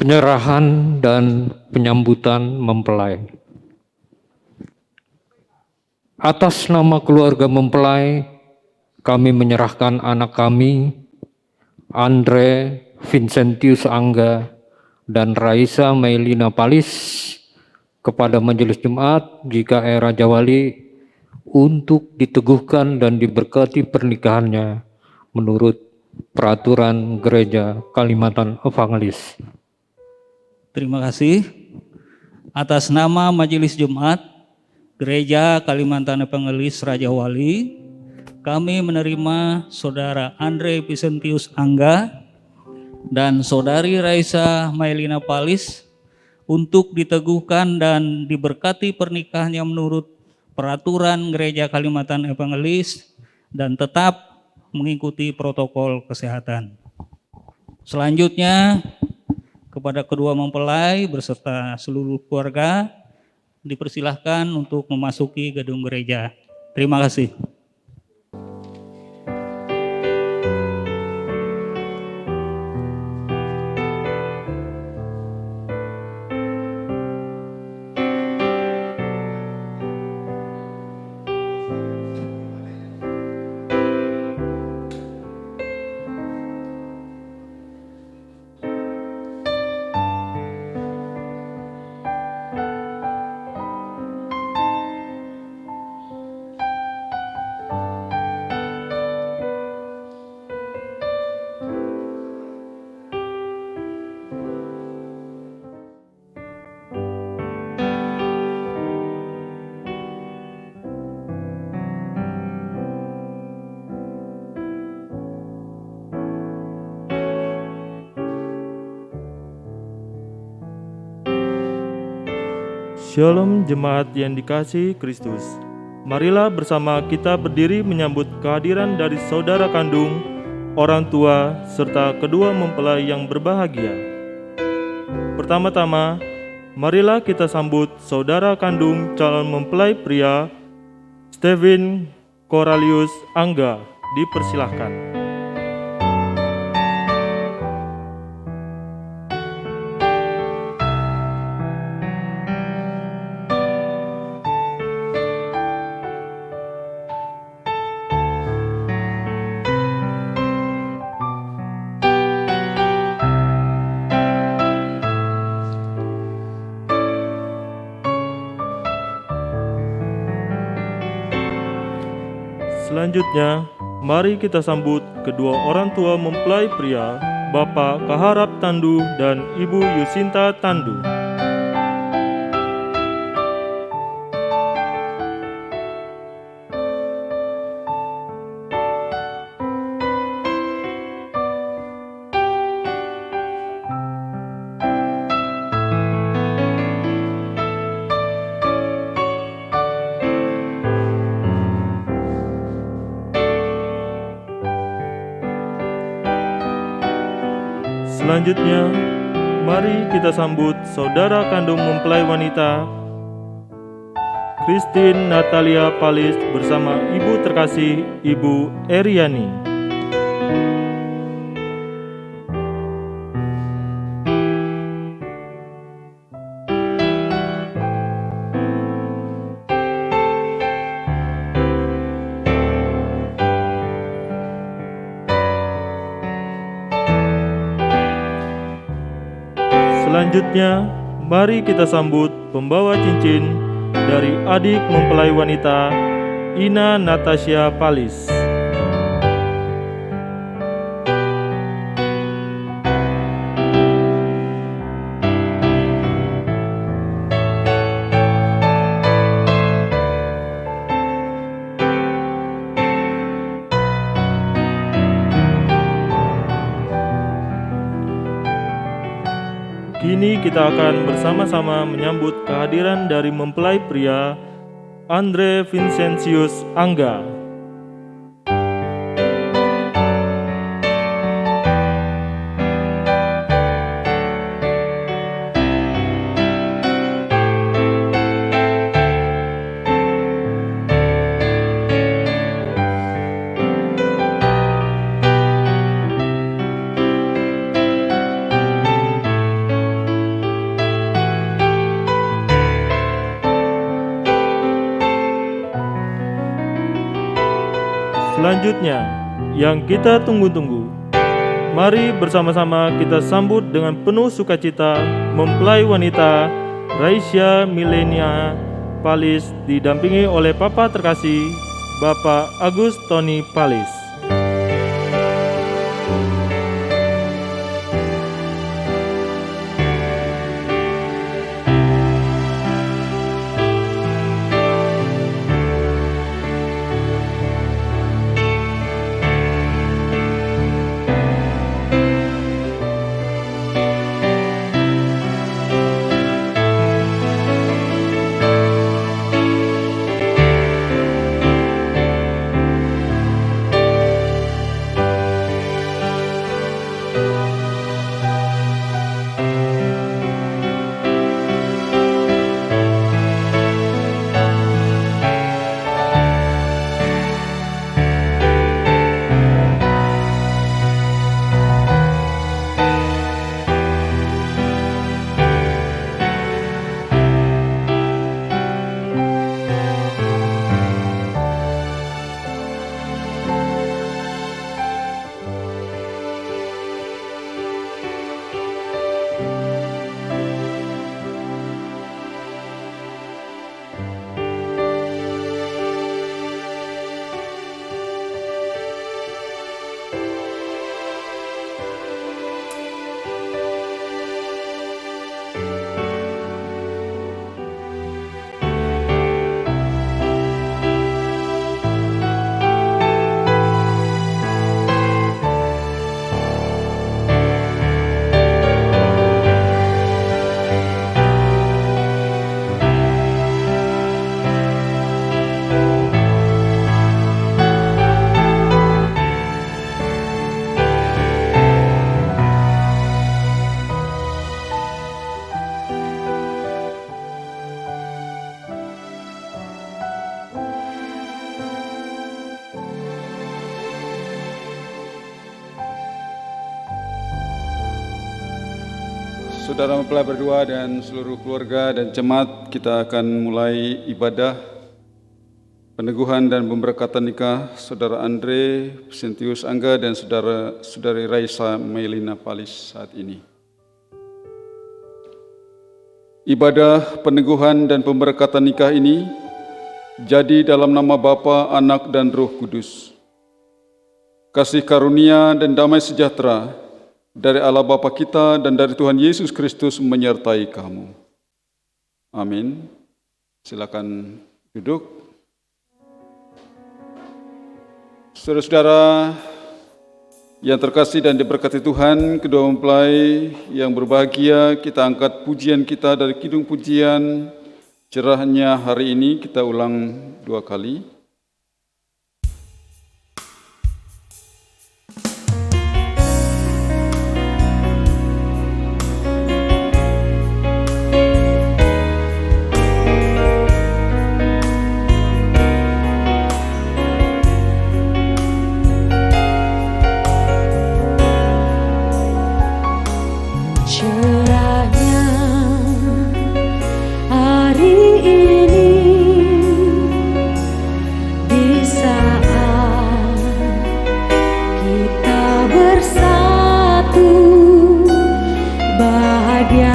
penyerahan dan penyambutan mempelai. Atas nama keluarga mempelai, kami menyerahkan anak kami, Andre Vincentius Angga dan Raisa Mailina Palis, kepada Majelis Jemaat GKR Raja Wali untuk diteguhkan dan diberkati pernikahannya menurut peraturan Gereja Kalimantan Evangelis. Terima kasih. Atas nama Majelis Jemaat Gereja Kalimantan Evangelis Raja Wali, kami menerima Saudara Andre Vincentius Angga dan Saudari Raisa Mailina Palis untuk diteguhkan dan diberkati pernikahannya menurut peraturan Gereja Kalimantan Evangelis dan tetap mengikuti protokol kesehatan. Selanjutnya, kepada kedua mempelai beserta seluruh keluarga dipersilahkan untuk memasuki gedung gereja. Terima kasih. Shalom jemaat yang dikasihi Kristus. Marilah bersama kita berdiri menyambut kehadiran dari saudara kandung, orang tua, serta kedua mempelai yang berbahagia. Pertama-tama, marilah kita sambut saudara kandung calon mempelai pria, Steven Coralius Angga. Dipersilahkan. Selanjutnya, mari kita sambut kedua orang tua mempelai pria, Bapak Kaharap Tandu dan Ibu Yusinta Tandu. Selanjutnya, mari kita sambut saudara kandung mempelai wanita, Christine Natalia Palis bersama ibu terkasih, Ibu Eriani. Selanjutnya, mari kita sambut pembawa cincin dari adik mempelai wanita, Ina Natasha Palis. Kini kita akan bersama-sama menyambut kehadiran dari mempelai pria, Andre Vincentius Angga. selanjutnya yang kita tunggu-tunggu. Mari bersama-sama kita sambut dengan penuh sukacita mempelai wanita Raisya Milenia Palis didampingi oleh Papa terkasih Bapak Agus Tony Palis. Saudara mempelai berdua dan seluruh keluarga dan jemaat, kita akan mulai ibadah peneguhan dan pemberkatan nikah Saudara Andre Vincentius Angga dan Saudari Raisya Milenia Palis saat ini. Ibadah peneguhan dan pemberkatan nikah ini jadi dalam nama Bapa, Anak, dan Roh Kudus. Kasih karunia dan damai sejahtera dari Allah Bapa kita dan dari Tuhan Yesus Kristus menyertai kamu. Amin. Silakan duduk. Saudara-saudara yang terkasih dan diberkati Tuhan, kedua mempelai yang berbahagia, kita angkat pujian kita dari kidung pujian cerahnya hari ini, kita ulang 2 kali. Bahagia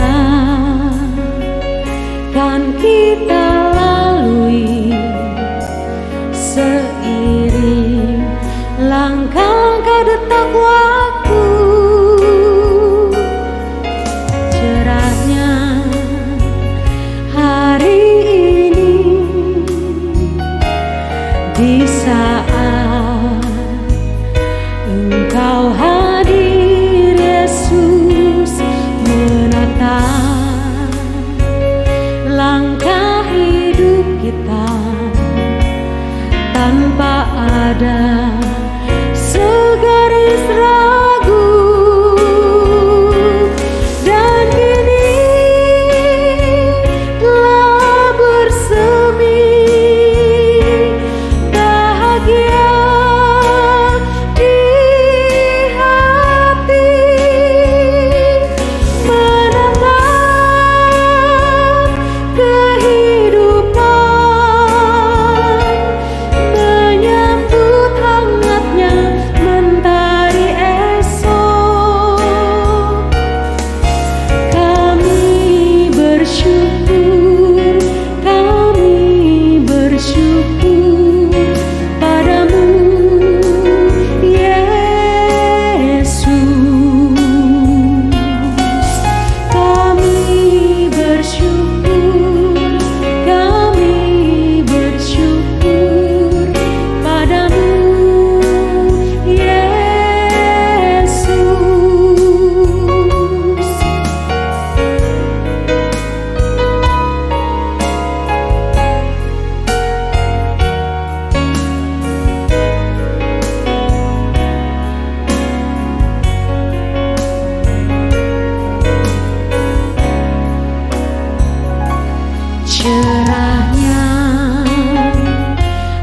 cerahnya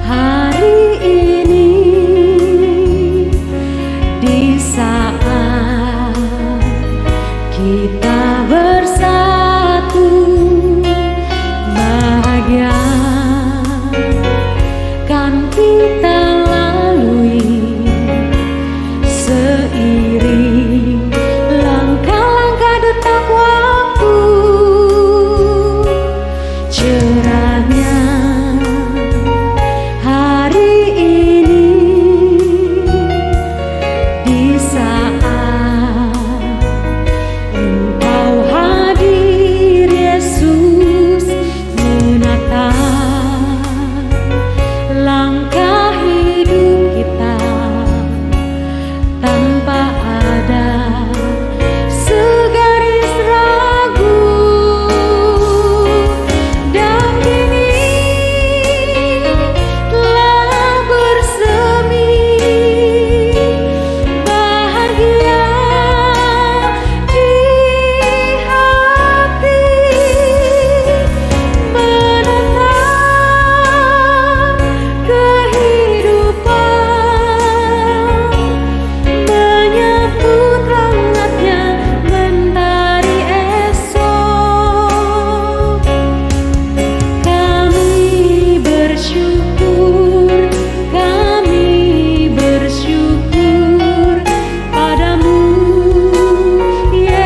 hari ini di saat kita bersatu bahagia kan kita lalui seiring langkah-langkah detak waktu. Cerahnya hari ini di saat Engkau hadir, Yesus, menatap langkah hidup kita tanpa ada segaris ragu. Dan kini telah bersemi bahagia di hati, menatap kehidupan, menyambut hangatnya mentari esok. Kami bersyukur padamu, Yesus.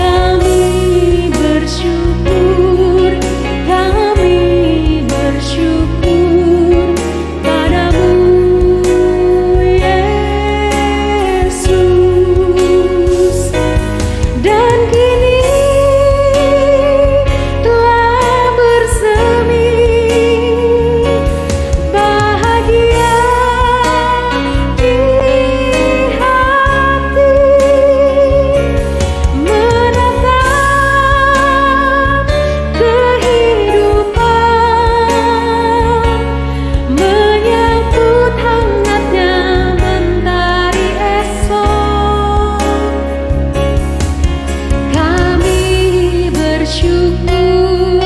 Kami bersyukur padamu, Yesus. Dan kini telah bersemi bahagia di hati, menatap kehidupan, menyambut hangatnya mentari esok. Kami bersyukur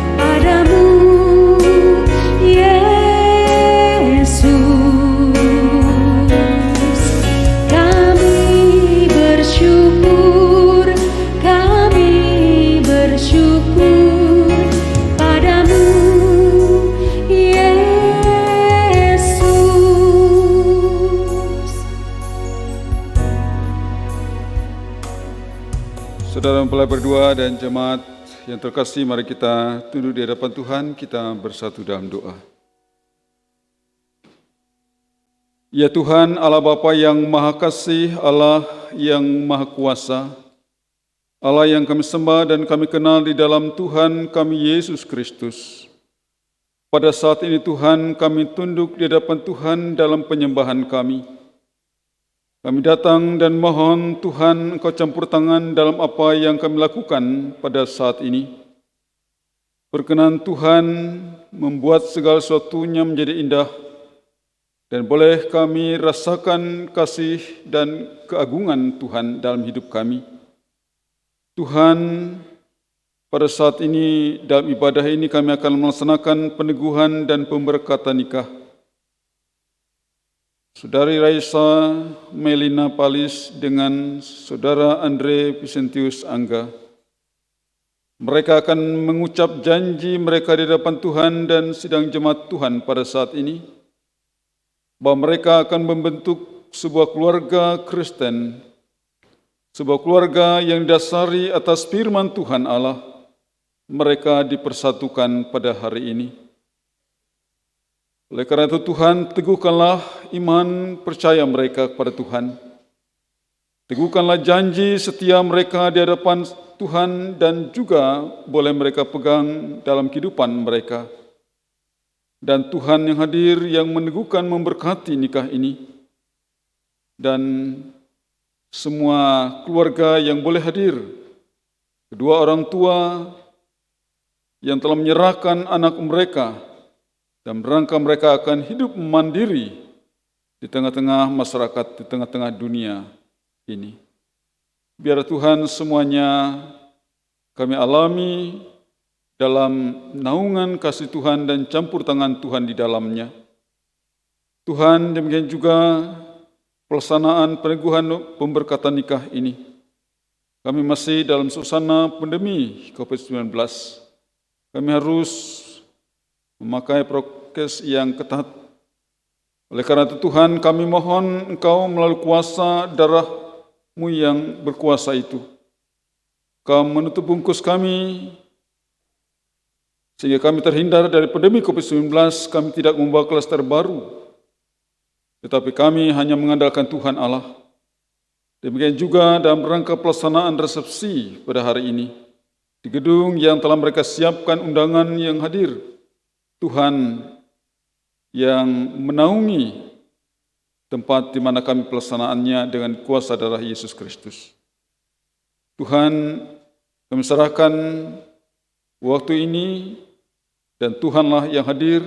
padamu, Yesus. Kami bersyukur padamu, Yesus. Saudara mempelai berdua dan jemaat yang terkasih, mari kita tunduk di hadapan Tuhan, kita bersatu dalam doa. Ya Tuhan, Allah Bapa yang Maha Kasih, Allah yang Maha Kuasa, Allah yang kami sembah dan kami kenal di dalam Tuhan kami Yesus Kristus. Pada saat ini Tuhan, kami tunduk di hadapan Tuhan dalam penyembahan kami. Kami datang dan mohon Tuhan Engkau campur tangan dalam apa yang kami lakukan pada saat ini. Berkenan Tuhan membuat segala sesuatunya menjadi indah dan boleh kami rasakan kasih dan keagungan Tuhan dalam hidup kami. Tuhan, pada saat ini dalam ibadah ini kami akan melaksanakan peneguhan dan pemberkatan nikah Saudari Raisa Melina Palis dengan Saudara Andre Vicentius Angga. Mereka akan mengucap janji mereka di hadapan Tuhan dan sidang jemaat Tuhan pada saat ini, bahwa mereka akan membentuk sebuah keluarga Kristen, sebuah keluarga yang didasari atas firman Tuhan Allah. Mereka dipersatukan pada hari ini. Oleh karena itu Tuhan, teguhkanlah iman percaya mereka kepada Tuhan. Teguhkanlah janji setia mereka di hadapan Tuhan dan juga boleh mereka pegang dalam kehidupan mereka. Dan Tuhan yang hadir yang meneguhkan memberkati nikah ini. Dan semua keluarga yang boleh hadir, kedua orang tua yang telah menyerahkan anak mereka dan merangka mereka akan hidup mandiri di tengah-tengah masyarakat, di tengah-tengah dunia ini. Biar Tuhan semuanya kami alami dalam naungan kasih Tuhan dan campur tangan Tuhan di dalamnya. Tuhan, demikian juga pelaksanaan peneguhan pemberkatan nikah ini. Kami masih dalam suasana pandemi COVID-19. Kami harus memakai prokes yang ketat. Oleh karena itu Tuhan, kami mohon Engkau melalui kuasa darah-Mu yang berkuasa itu, Kau menutup bungkus kami, sehingga kami terhindar dari pandemi COVID-19, kami tidak membawa klaster baru, tetapi kami hanya mengandalkan Tuhan Allah. Demikian juga dalam rangka pelaksanaan resepsi pada hari ini, di gedung yang telah mereka siapkan undangan yang hadir, Tuhan yang menaungi tempat di mana kami pelaksanaannya dengan kuasa darah Yesus Kristus. Tuhan, kami serahkan waktu ini, dan Tuhanlah yang hadir,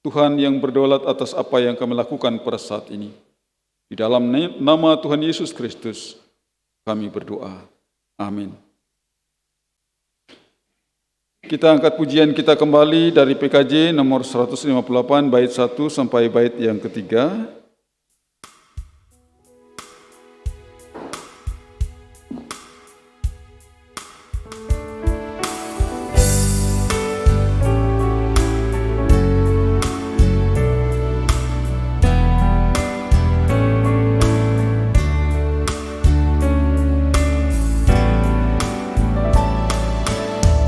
Tuhan yang berdaulat atas apa yang kami lakukan pada saat ini. Di dalam nama Tuhan Yesus Kristus, kami berdoa. Amin. Kita angkat pujian kita kembali dari PKJ nomor 158, bait 1 sampai bait yang ketiga.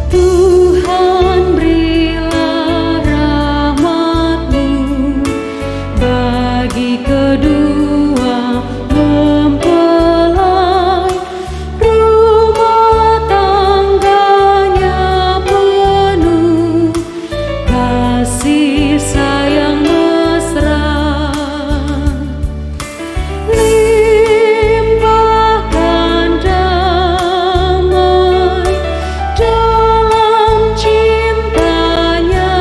Tuhan berilah rahmat-Mu bagi kedua mempelai, rumah tangganya penuh kasih sayang mesra. Limpahkan damai dalam cintanya,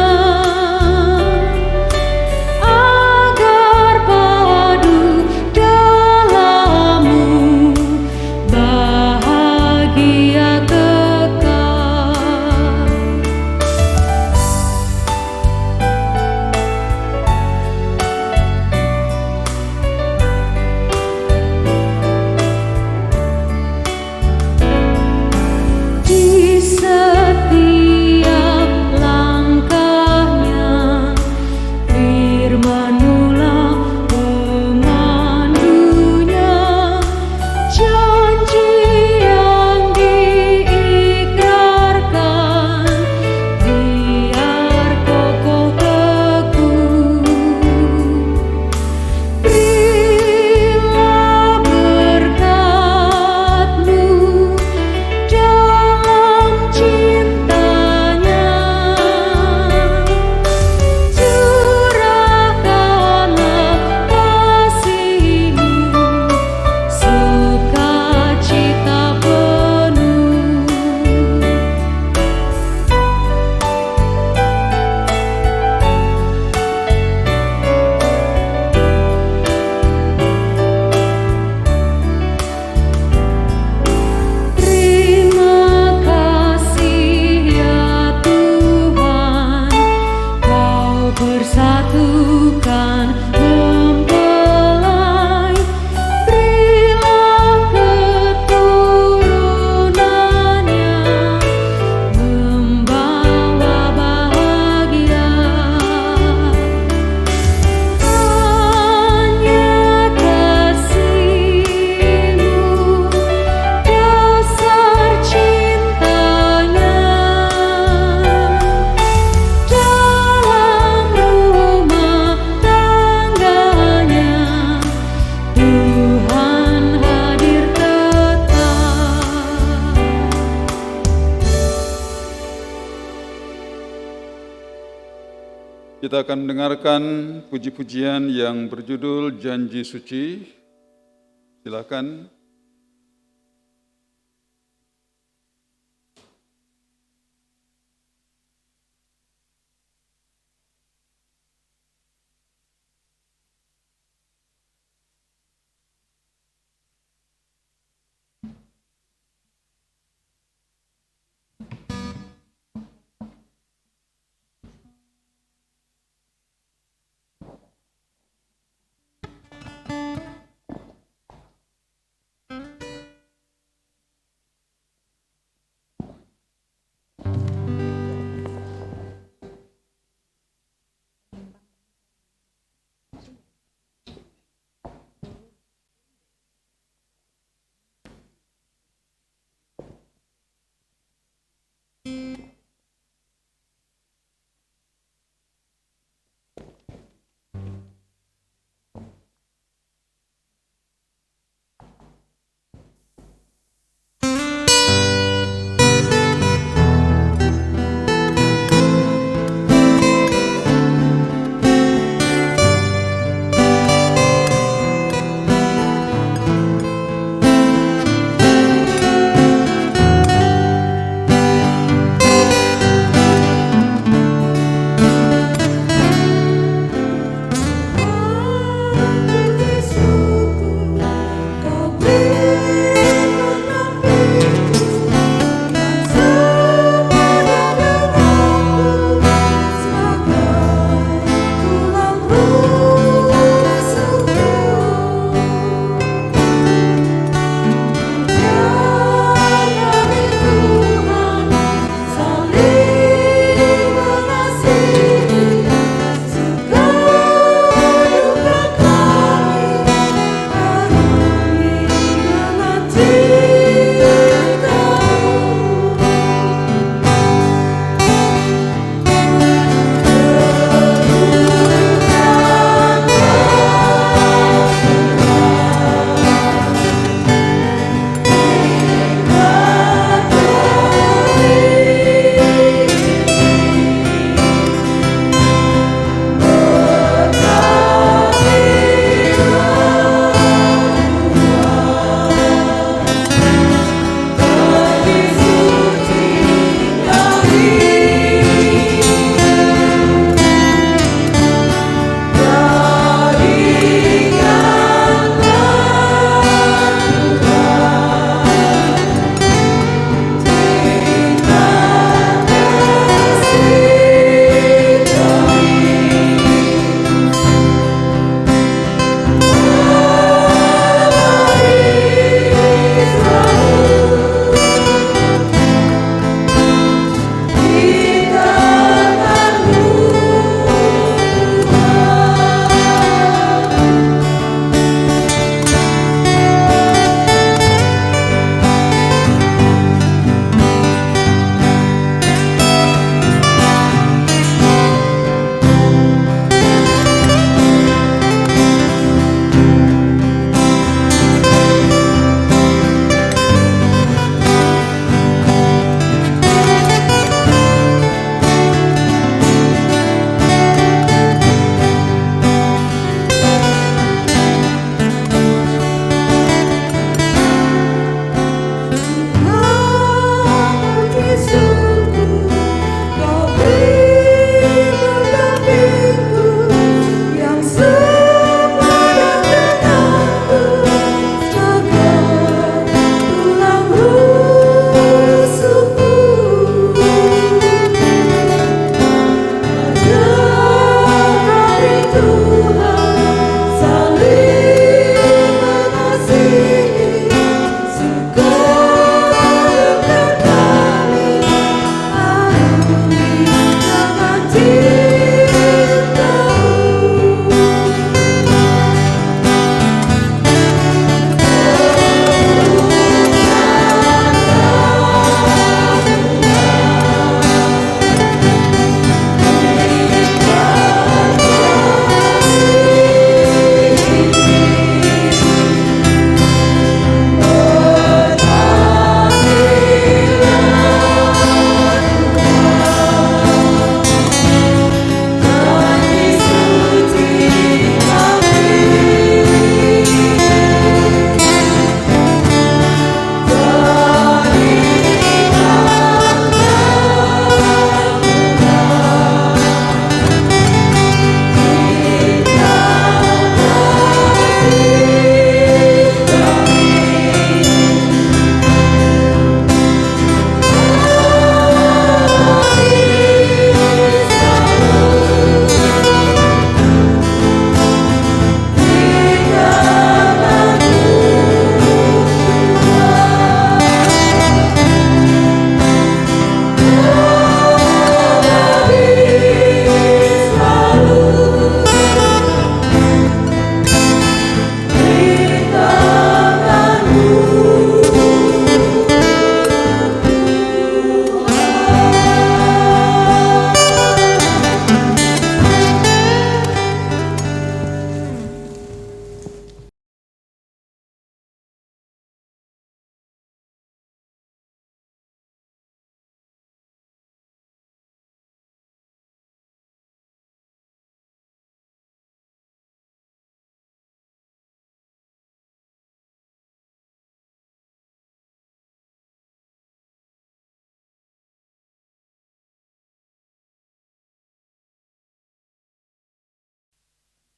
agar padu dalam-Mu bahagia kekal. Di setiap langkahnya, firman-Mu-lah pemandunya, janji yang diikrarkan biar kokoh teguh. Berilah berkat-Mu dalam cintanya, curahkanlah kasih-Mu, sukacita penuh. Terima kasih ya Tuhan, Kau bersatukan mempelai, berilah keturunannya membawa bahagia. Hanya kasih-Mu dasar cintanya, dalam rumah tangganya Tuhan hadir tetap. Kita akan mendengarkan puji-pujian yang berjudul Janji Suci. Silakan.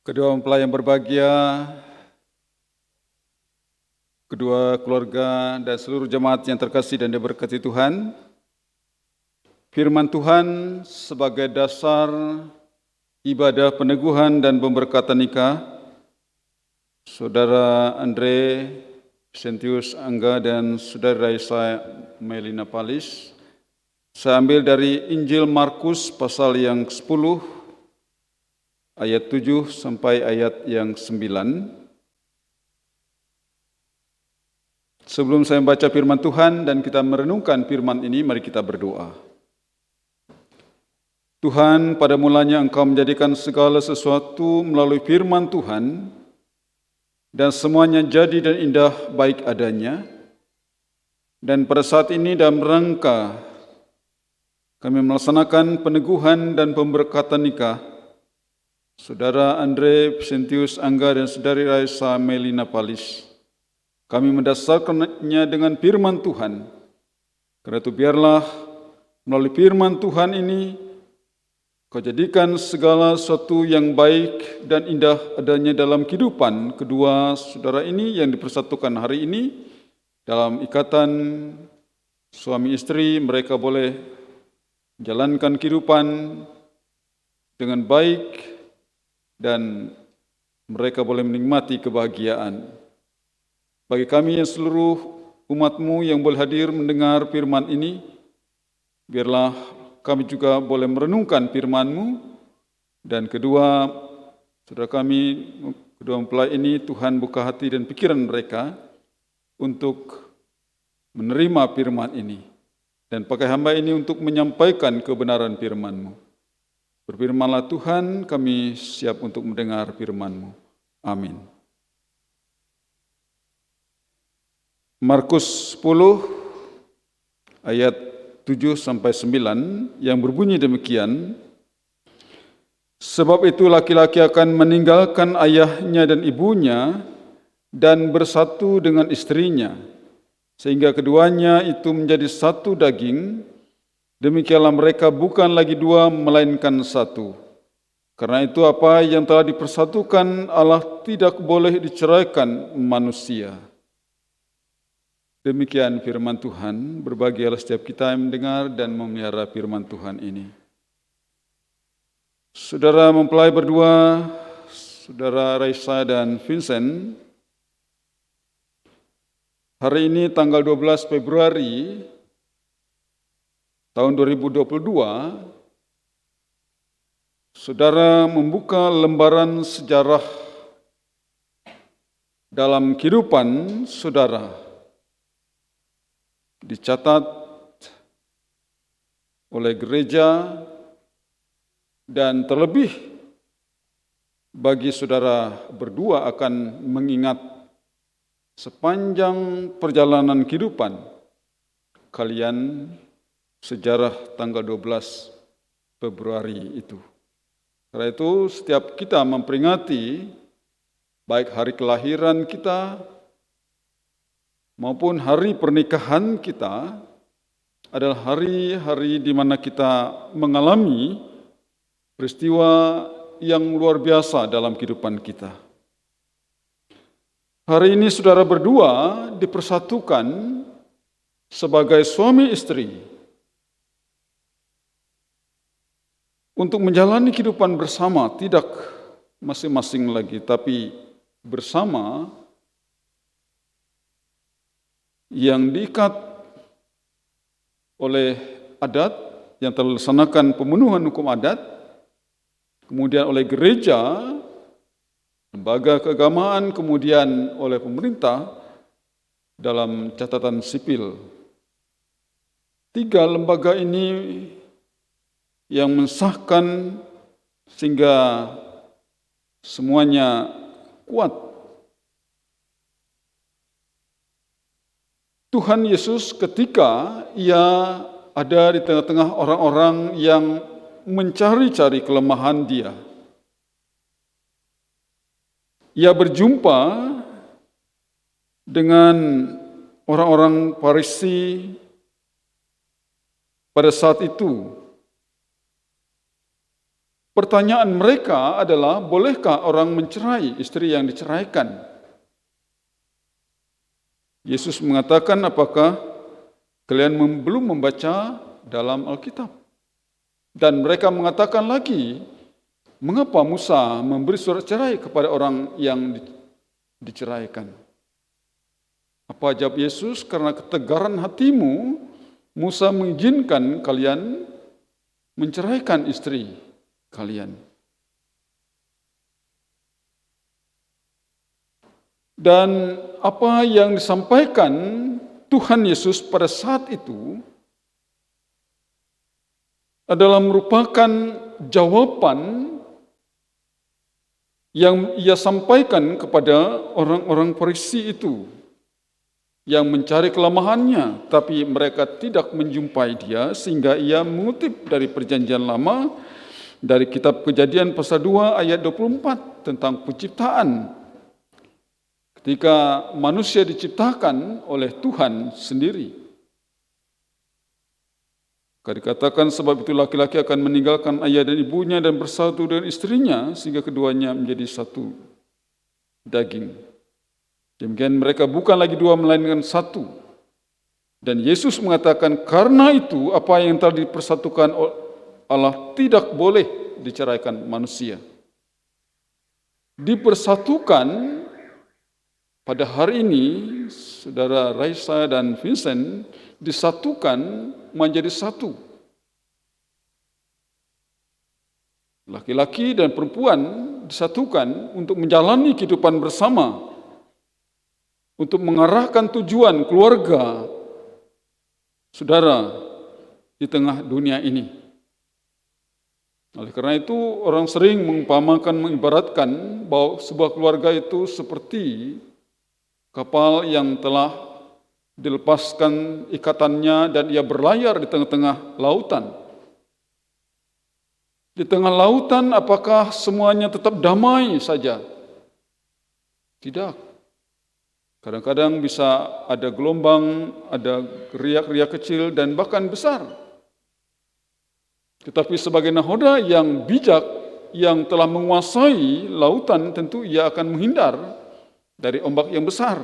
Kedua mempelai yang berbahagia, kedua keluarga dan seluruh jemaat yang terkasih dan diberkati Tuhan, firman Tuhan sebagai dasar ibadah peneguhan dan pemberkatan nikah, Saudara Andre Vicentius Angga dan Saudara Raisa Melina Palis, saya ambil dari Injil Markus pasal yang 10, ayat 7 sampai ayat yang 9. Sebelum saya membaca firman Tuhan dan kita merenungkan firman ini, mari kita berdoa. Tuhan, pada mulanya Engkau menjadikan segala sesuatu melalui firman Tuhan, dan semuanya jadi dan indah baik adanya. Dan pada saat ini dalam rangka kami melaksanakan peneguhan dan pemberkatan nikah, Saudara Andre Vicentius Angga dan Saudari Raisa Melina Palis, kami mendasarkannya dengan firman Tuhan. Karena itu biarlah melalui firman Tuhan ini, Kau jadikan segala sesuatu yang baik dan indah adanya dalam kehidupan kedua saudara ini yang dipersatukan hari ini. Dalam ikatan suami istri, mereka boleh menjalankan kehidupan dengan baik dan mereka boleh menikmati kebahagiaan. Bagi kami yang seluruh umat-Mu yang boleh hadir mendengar firman ini, biarlah kami juga boleh merenungkan firman-Mu, dan kedua saudara kami, kedua mempelai ini, Tuhan buka hati dan pikiran mereka untuk menerima firman ini, dan pakai hamba ini untuk menyampaikan kebenaran firman-Mu. Berfirmanlah Tuhan, kami siap untuk mendengar firman-Mu. Amin. Markus 10 ayat 7 sampai 9 yang berbunyi demikian. Sebab itu laki-laki akan meninggalkan ayahnya dan ibunya dan bersatu dengan istrinya, sehingga keduanya itu menjadi satu daging. Demikianlah mereka bukan lagi dua melainkan satu. Karena itu apa yang telah dipersatukan Allah tidak boleh diceraikan manusia. Demikian firman Tuhan, berbahagialah setiap kita yang mendengar dan memelihara firman Tuhan ini. Saudara mempelai berdua, Saudara Raisa dan Vincent, hari ini tanggal 12 Februari tahun 2022, Saudara membuka lembaran sejarah dalam kehidupan saudara. Dicatat oleh gereja dan terlebih bagi saudara berdua akan mengingat sepanjang perjalanan kehidupan kalian sejarah tanggal 12 Februari itu. Karena itu setiap kita memperingati baik hari kelahiran kita maupun hari pernikahan kita adalah hari-hari di mana kita mengalami peristiwa yang luar biasa dalam kehidupan kita. Hari ini saudara berdua dipersatukan sebagai suami istri untuk menjalani kehidupan bersama, tidak masing-masing lagi, tapi bersama, yang diikat oleh adat yang telah dilaksanakan pemenuhan hukum adat, kemudian oleh gereja, lembaga keagamaan, kemudian oleh pemerintah dalam catatan sipil. 3 lembaga ini yang mensahkan sehingga semuanya kuat. Tuhan Yesus ketika Ia ada di tengah-tengah orang-orang yang mencari-cari kelemahan Dia, Ia berjumpa dengan orang-orang Farisi pada saat itu. Pertanyaan mereka adalah, bolehkah orang mencerai istri yang diceraikan? Yesus mengatakan, apakah kalian belum membaca dalam Alkitab? Dan mereka mengatakan lagi, mengapa Musa memberi surat cerai kepada orang yang diceraikan? Apa jawab Yesus? Karena ketegaran hatimu, Musa mengizinkan kalian menceraikan istri kalian. Dan apa yang disampaikan Tuhan Yesus pada saat itu adalah merupakan jawaban yang ia sampaikan kepada orang-orang Farisi itu yang mencari kelemahannya, tapi mereka tidak menjumpai dia, sehingga ia mengutip dari Perjanjian Lama, dari kitab Kejadian pasal 2 ayat 24 tentang penciptaan. Ketika manusia diciptakan oleh Tuhan sendiri. Dikatakan, sebab itu laki-laki akan meninggalkan ayah dan ibunya dan bersatu dengan istrinya, sehingga keduanya menjadi satu daging. Demikian mereka bukan lagi dua melainkan satu. Dan Yesus mengatakan, karena itu apa yang telah dipersatukan Allah tidak boleh diceraikan manusia. Dipersatukan pada hari ini, saudara Raisa dan Vincent disatukan menjadi satu. Laki-laki dan perempuan disatukan untuk menjalani kehidupan bersama, untuk mengarahkan tujuan keluarga saudara di tengah dunia ini. Oleh karena itu, orang sering mengibaratkan bahwa sebuah keluarga itu seperti kapal yang telah dilepaskan ikatannya dan ia berlayar di tengah-tengah lautan. Di tengah lautan, apakah semuanya tetap damai saja? Tidak. Kadang-kadang bisa ada gelombang, ada riak-riak kecil dan bahkan besar. Tetapi sebagai nahoda yang bijak, yang telah menguasai lautan, tentu ia akan menghindar dari ombak yang besar.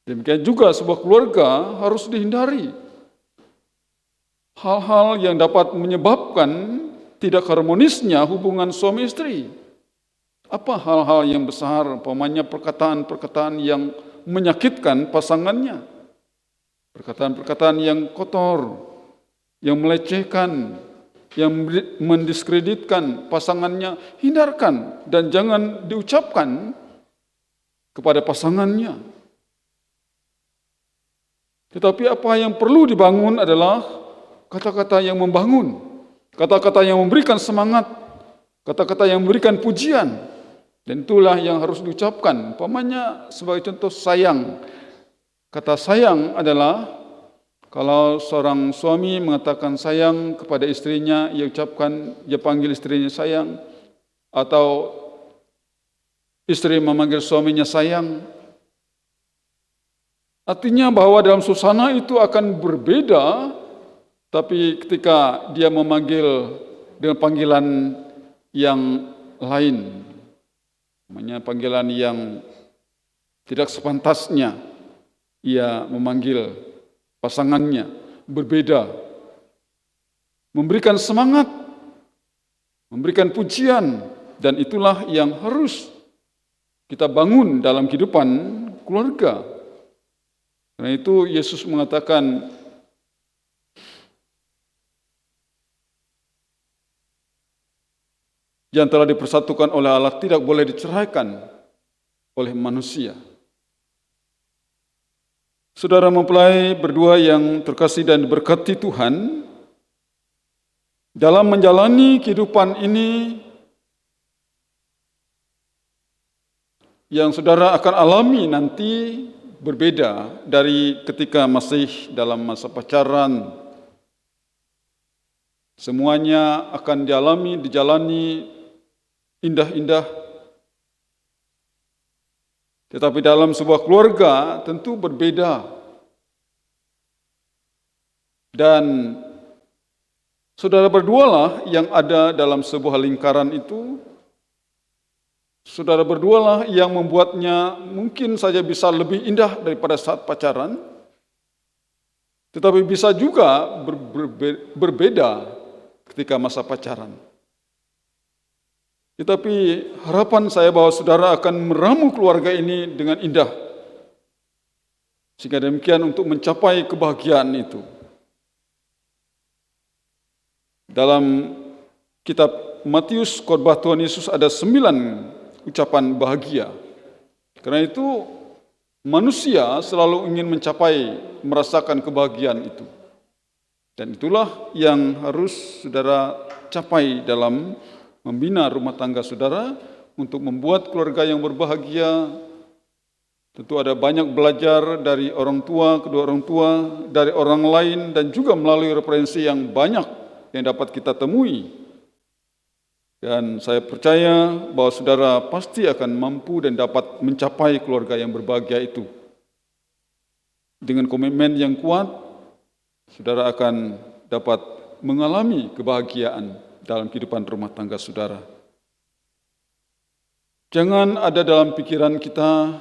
Demikian juga sebuah keluarga harus dihindari hal-hal yang dapat menyebabkan tidak harmonisnya hubungan suami istri. Apa hal-hal yang besar, umpamanya perkataan-perkataan yang menyakitkan pasangannya, perkataan-perkataan yang kotor, yang melecehkan, yang mendiskreditkan pasangannya, hindarkan dan jangan diucapkan kepada pasangannya. Tetapi apa yang perlu dibangun adalah kata-kata yang membangun, kata-kata yang memberikan semangat, kata-kata yang memberikan pujian. Dan itulah yang harus diucapkan. Umpamanya sebagai contoh sayang. Kata sayang adalah kalau seorang suami mengatakan sayang kepada istrinya, ia panggil istrinya sayang, atau istri memanggil suaminya sayang. Artinya bahwa dalam suasana itu akan berbeda, tapi ketika dia memanggil dengan panggilan yang lain, namanya panggilan yang tidak sepantasnya, ia memanggil pasangannya berbeda, memberikan semangat, memberikan pujian, dan itulah yang harus kita bangun dalam kehidupan keluarga. Karena itu Yesus mengatakan, yang telah dipersatukan oleh Allah tidak boleh diceraikan oleh manusia. Saudara mempelai berdua yang terkasih dan diberkati Tuhan, dalam menjalani kehidupan ini yang saudara akan alami nanti berbeda dari ketika masih dalam masa pacaran. Semuanya akan dijalani indah-indah. Tetapi dalam sebuah keluarga tentu berbeda. Dan Saudara berdualah yang ada dalam sebuah lingkaran itu. Saudara berdualah yang membuatnya mungkin saja bisa lebih indah daripada saat pacaran, tetapi bisa juga berbeda ketika masa pacaran. Tetapi harapan saya bahwa saudara akan meramu keluarga ini dengan indah, sehingga demikian untuk mencapai kebahagiaan itu. Dalam kitab Matius, khotbah Tuhan Yesus ada 9 ucapan bahagia. Karena itu manusia selalu ingin mencapai, merasakan kebahagiaan itu. Dan itulah yang harus saudara capai dalam membina rumah tangga saudara untuk membuat keluarga yang berbahagia. Tentu ada banyak belajar dari orang tua, kedua orang tua, dari orang lain, dan juga melalui referensi yang banyak yang dapat kita temui. Dan saya percaya bahwa saudara pasti akan mampu dan dapat mencapai keluarga yang berbahagia itu. Dengan komitmen yang kuat, saudara akan dapat mengalami kebahagiaan dalam kehidupan rumah tangga saudara. Jangan ada dalam pikiran kita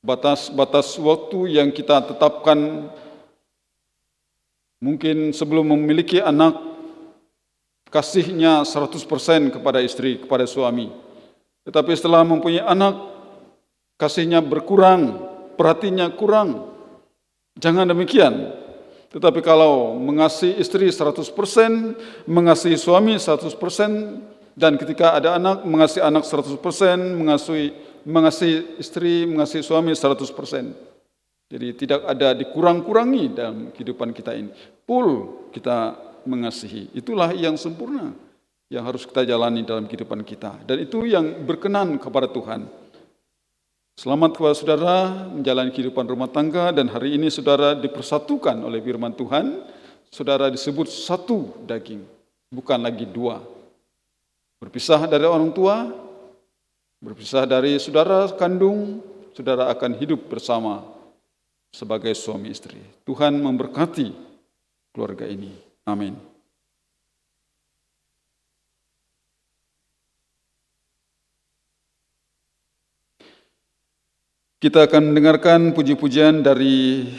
batas-batas waktu yang kita tetapkan. Mungkin sebelum memiliki anak, kasihnya 100% kepada istri, kepada suami. Tetapi setelah mempunyai anak, kasihnya berkurang, perhatiannya kurang. Jangan demikian. Tetapi kalau mengasihi istri 100%, mengasihi suami 100%, dan ketika ada anak, mengasihi anak 100%, mengasihi istri, mengasihi suami 100%. Jadi tidak ada dikurang-kurangi dalam kehidupan kita ini. Full kita mengasihi. Itulah yang sempurna yang harus kita jalani dalam kehidupan kita. Dan itu yang berkenan kepada Tuhan. Selamat kepada saudara menjalani kehidupan rumah tangga, dan hari ini saudara dipersatukan oleh firman Tuhan. Saudara disebut satu daging, bukan lagi dua. Berpisah dari orang tua, berpisah dari saudara kandung, saudara akan hidup bersama sebagai suami istri. Tuhan memberkati keluarga ini. Amin. Kita akan mendengarkan puji-pujian dari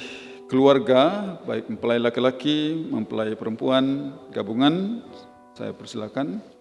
keluarga, baik mempelai laki-laki, mempelai perempuan, gabungan. Saya persilakan.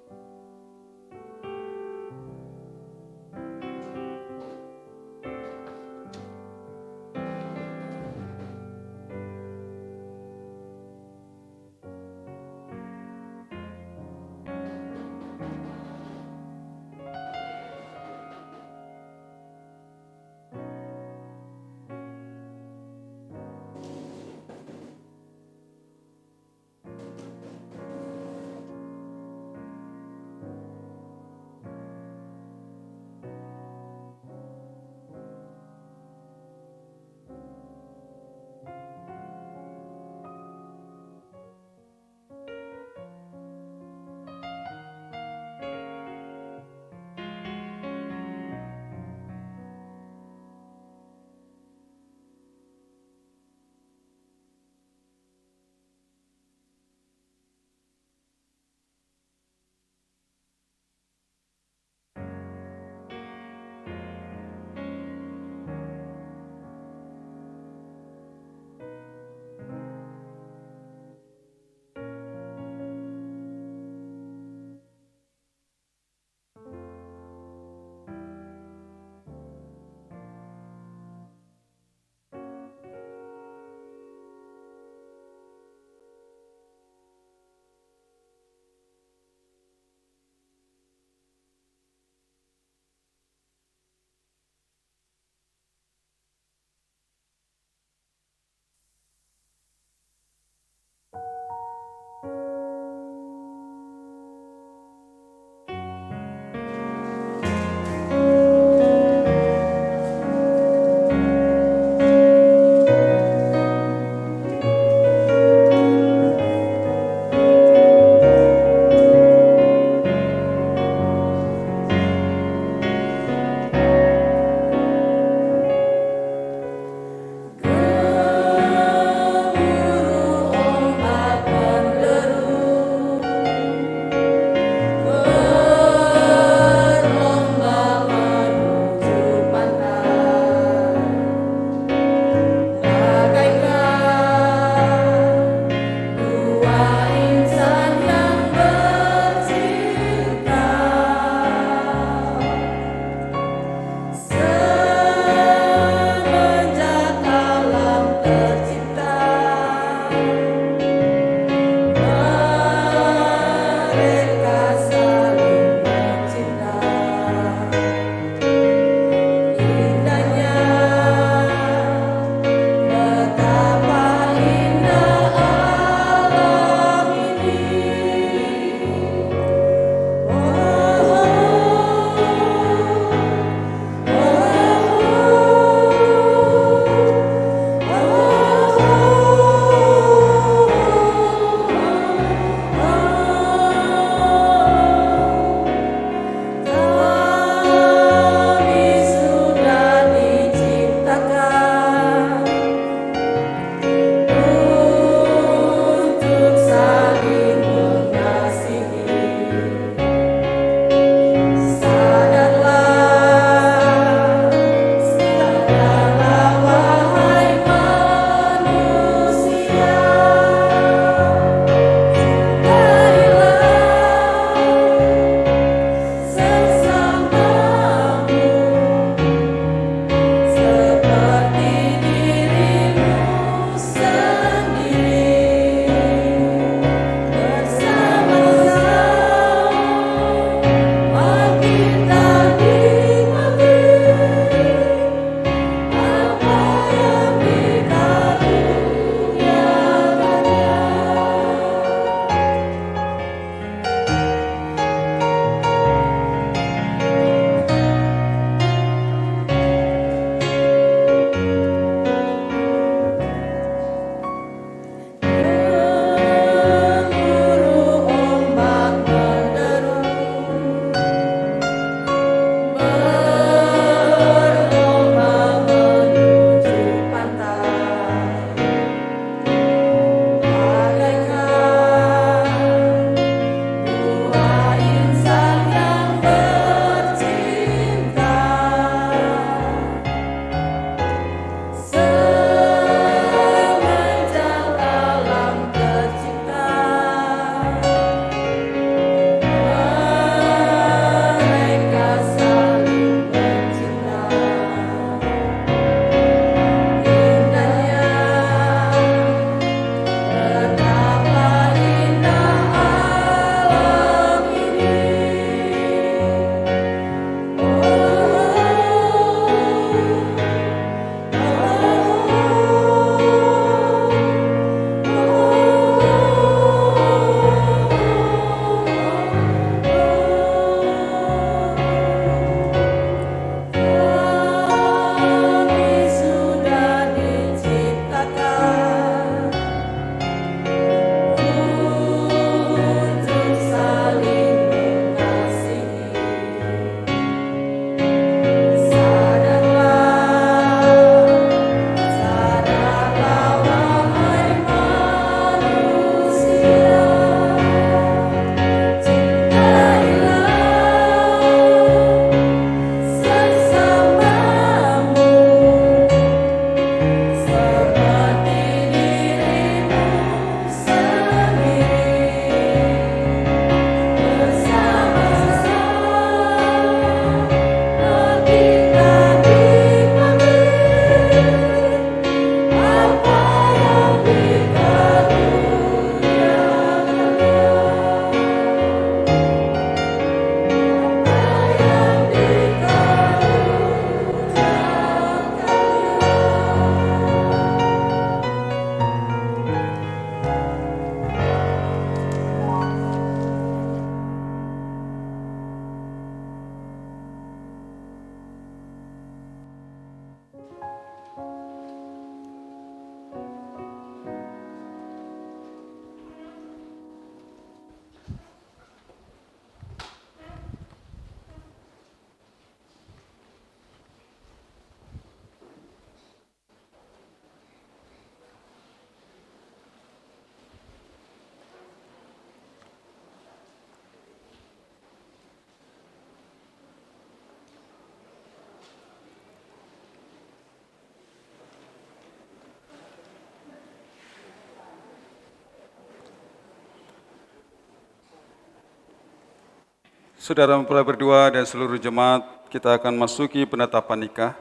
Saudara mempelai berdua dan seluruh jemaat, kita akan masuki penetapan nikah.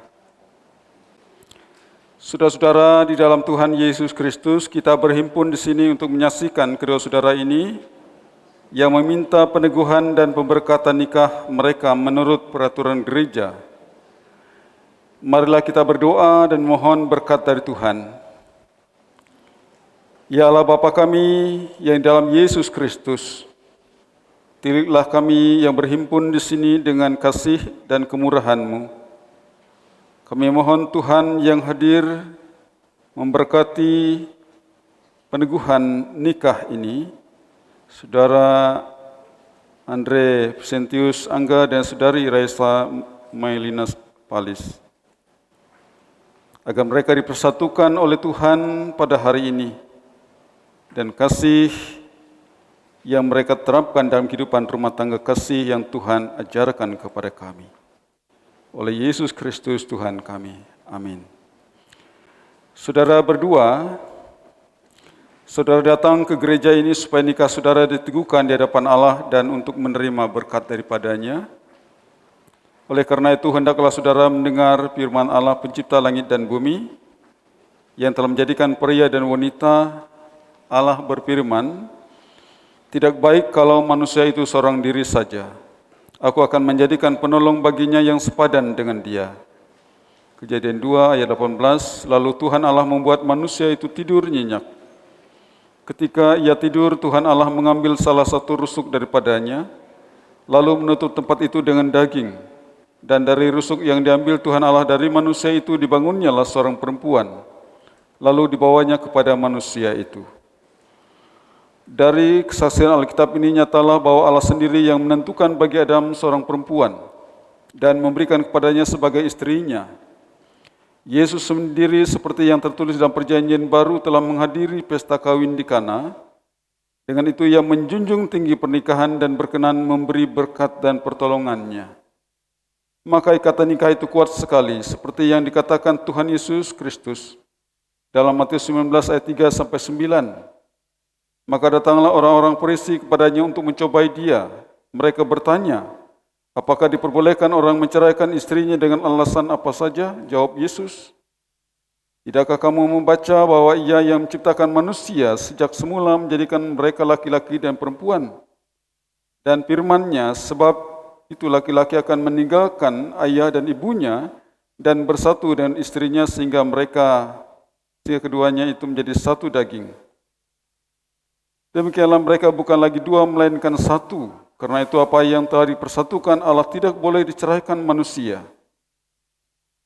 Saudara-saudara di dalam Tuhan Yesus Kristus, kita berhimpun di sini untuk menyaksikan kedua saudara ini yang meminta peneguhan dan pemberkatan nikah mereka menurut peraturan gereja. Marilah kita berdoa dan mohon berkat dari Tuhan. Ya Allah Bapa kami yang dalam Yesus Kristus, tilitlah kami yang berhimpun di sini dengan kasih dan kemurahan-Mu. Kami mohon Tuhan yang hadir memberkati peneguhan nikah ini, Saudara Andre Vicentius Angga dan Saudari Raisa Mailina Palis. Agar mereka dipersatukan oleh Tuhan pada hari ini, dan kasih yang mereka terapkan dalam kehidupan rumah tangga, kasih yang Tuhan ajarkan kepada kami. Oleh Yesus Kristus Tuhan kami. Amin. Saudara berdua, saudara datang ke gereja ini supaya nikah saudara diteguhkan di hadapan Allah dan untuk menerima berkat daripadanya. Oleh karena itu, hendaklah saudara mendengar firman Allah pencipta langit dan bumi, yang telah menjadikan pria dan wanita. Allah berfirman, "Tidak baik kalau manusia itu seorang diri saja. Aku akan menjadikan penolong baginya yang sepadan dengan dia." Kejadian 2 ayat 18, lalu Tuhan Allah membuat manusia itu tidur nyenyak. Ketika ia tidur, Tuhan Allah mengambil salah satu rusuk daripadanya, lalu menutup tempat itu dengan daging. Dan dari rusuk yang diambil Tuhan Allah dari manusia itu dibangunnyalah seorang perempuan, lalu dibawanya kepada manusia itu. Dari kesaksian Alkitab ini nyatalah bahwa Allah sendiri yang menentukan bagi Adam seorang perempuan dan memberikan kepadanya sebagai istrinya. Yesus sendiri seperti yang tertulis dalam Perjanjian Baru telah menghadiri pesta kawin di Kana. Dengan itu ia menjunjung tinggi pernikahan dan berkenan memberi berkat dan pertolongannya. Maka ikatan nikah itu kuat sekali, seperti yang dikatakan Tuhan Yesus Kristus dalam Matius 19 ayat 3 sampai 9. Maka datanglah orang-orang Farisi kepadanya untuk mencobai dia. Mereka bertanya, "Apakah diperbolehkan orang menceraikan istrinya dengan alasan apa saja?" Jawab Yesus, "Tidakkah kamu membaca bahwa Ia yang menciptakan manusia sejak semula menjadikan mereka laki-laki dan perempuan? Dan firman-Nya, sebab itu laki-laki akan meninggalkan ayah dan ibunya dan bersatu dengan istrinya sehingga keduanya itu menjadi satu daging. Demikianlah mereka bukan lagi dua melainkan satu. Karena itu apa yang telah dipersatukan Allah tidak boleh diceraikan manusia."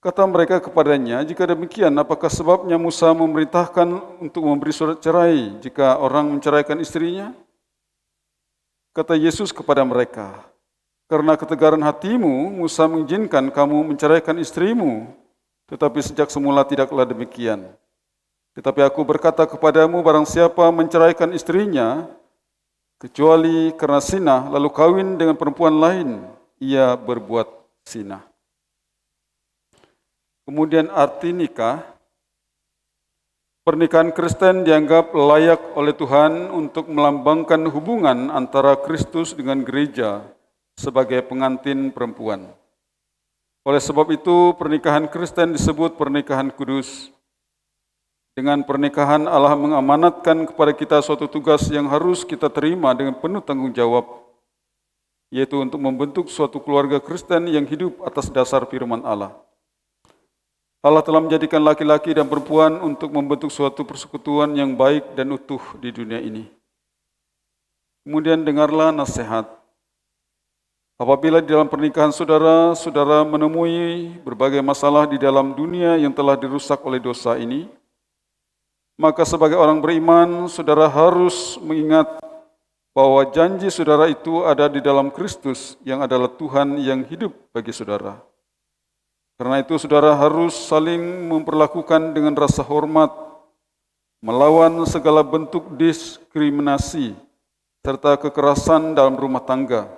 Kata mereka kepadanya, "Jika demikian, apakah sebabnya Musa memerintahkan untuk memberi surat cerai jika orang menceraikan istrinya?" Kata Yesus kepada mereka, "Karena ketegaran hatimu, Musa mengizinkan kamu menceraikan istrimu, tetapi sejak semula tidaklah demikian. Tetapi aku berkata kepadamu, barang siapa menceraikan istrinya, kecuali karena zina, lalu kawin dengan perempuan lain, ia berbuat zina." Kemudian arti nikah. Pernikahan Kristen dianggap layak oleh Tuhan untuk melambangkan hubungan antara Kristus dengan gereja sebagai pengantin perempuan. Oleh sebab itu, pernikahan Kristen disebut pernikahan kudus. Dengan pernikahan, Allah mengamanatkan kepada kita suatu tugas yang harus kita terima dengan penuh tanggung jawab, yaitu untuk membentuk suatu keluarga Kristen yang hidup atas dasar firman Allah. Allah telah menjadikan laki-laki dan perempuan untuk membentuk suatu persekutuan yang baik dan utuh di dunia ini. Kemudian dengarlah nasihat. Apabila di dalam pernikahan saudara menemui berbagai masalah di dalam dunia yang telah dirusak oleh dosa ini, maka sebagai orang beriman, saudara harus mengingat bahwa janji saudara itu ada di dalam Kristus yang adalah Tuhan yang hidup bagi saudara. Karena itu saudara harus saling memperlakukan dengan rasa hormat, melawan segala bentuk diskriminasi serta kekerasan dalam rumah tangga.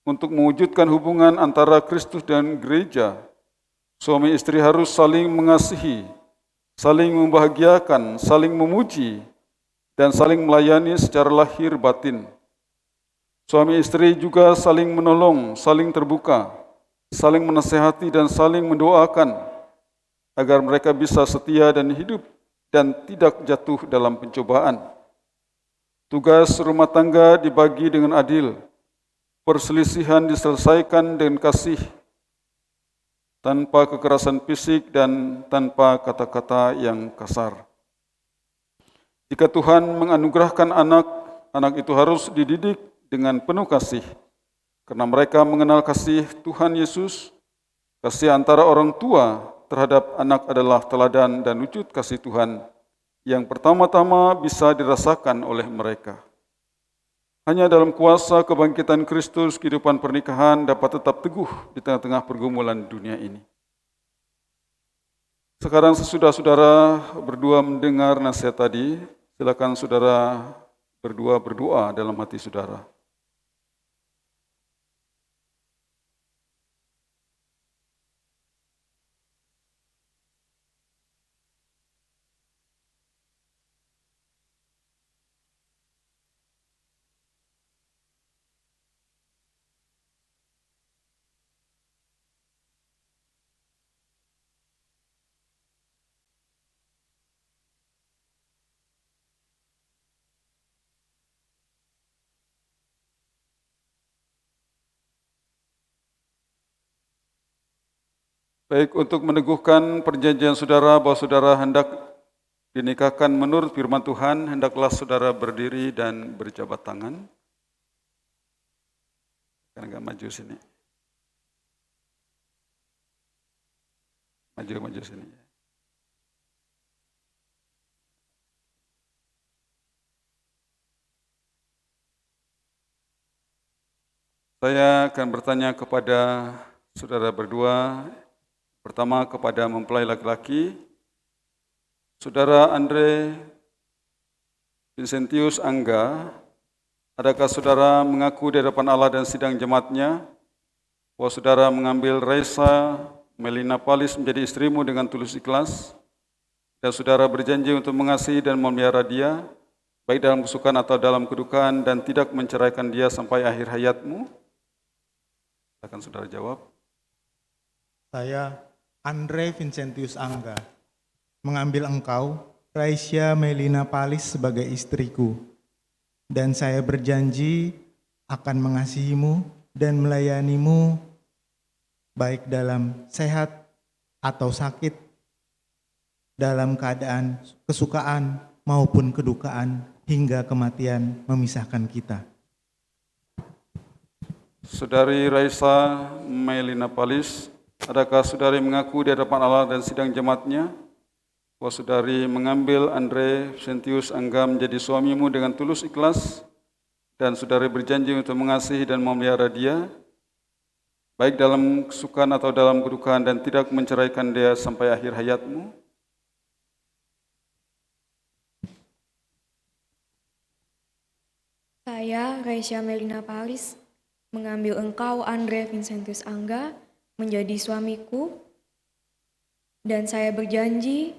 Untuk mewujudkan hubungan antara Kristus dan gereja, suami istri harus saling mengasihi, saling membahagiakan, saling memuji, dan saling melayani secara lahir batin. Suami istri juga saling menolong, saling terbuka, saling menasihati dan saling mendoakan agar mereka bisa setia dan hidup dan tidak jatuh dalam pencobaan. Tugas rumah tangga dibagi dengan adil, perselisihan diselesaikan dengan kasih, tanpa kekerasan fisik dan tanpa kata-kata yang kasar. Jika Tuhan menganugerahkan anak, anak itu harus dididik dengan penuh kasih, karena mereka mengenal kasih Tuhan Yesus. Kasih antara orang tua terhadap anak adalah teladan dan wujud kasih Tuhan yang pertama-tama bisa dirasakan oleh mereka. Hanya dalam kuasa kebangkitan Kristus, kehidupan pernikahan dapat tetap teguh di tengah-tengah pergumulan dunia ini. Sekarang sesudah saudara berdua mendengar nasihat tadi, silakan saudara berdua berdoa dalam hati saudara. Baik, untuk meneguhkan perjanjian saudara bahwa saudara hendak dinikahkan menurut firman Tuhan, hendaklah saudara berdiri dan berjabat tangan. Kan agak maju sini. Maju sini. Saya akan bertanya kepada saudara berdua. Pertama kepada mempelai laki-laki, Saudara Andre Vincentius Angga, adakah saudara mengaku di hadapan Allah dan sidang jemaatnya bahwa saudara mengambil Raisa Melina Palis menjadi istrimu dengan tulus ikhlas, dan saudara berjanji untuk mengasihi dan memelihara dia, baik dalam kesukaan atau dalam kedukaan, dan tidak menceraikan dia sampai akhir hayatmu? Silakan saudara jawab. Saya, Andre Vincentius Angga, mengambil engkau, Raisya Melina Palis, sebagai istriku, dan saya berjanji akan mengasihimu dan melayanimu baik dalam sehat atau sakit, dalam keadaan kesukaan maupun kedukaan, hingga kematian memisahkan kita. Saudari Raisa Melina Palis, adakah saudari mengaku di hadapan Allah dan sidang jemaatnya bahwa saudari mengambil Andre Vincentius Angga menjadi suamimu dengan tulus ikhlas, dan saudari berjanji untuk mengasihi dan memelihara dia, baik dalam kesukaan atau dalam kedukaan, dan tidak menceraikan dia sampai akhir hayatmu? Saya, Raisya Melina Palis, mengambil engkau, Andre Vincentius Angga, menjadi suamiku, dan saya berjanji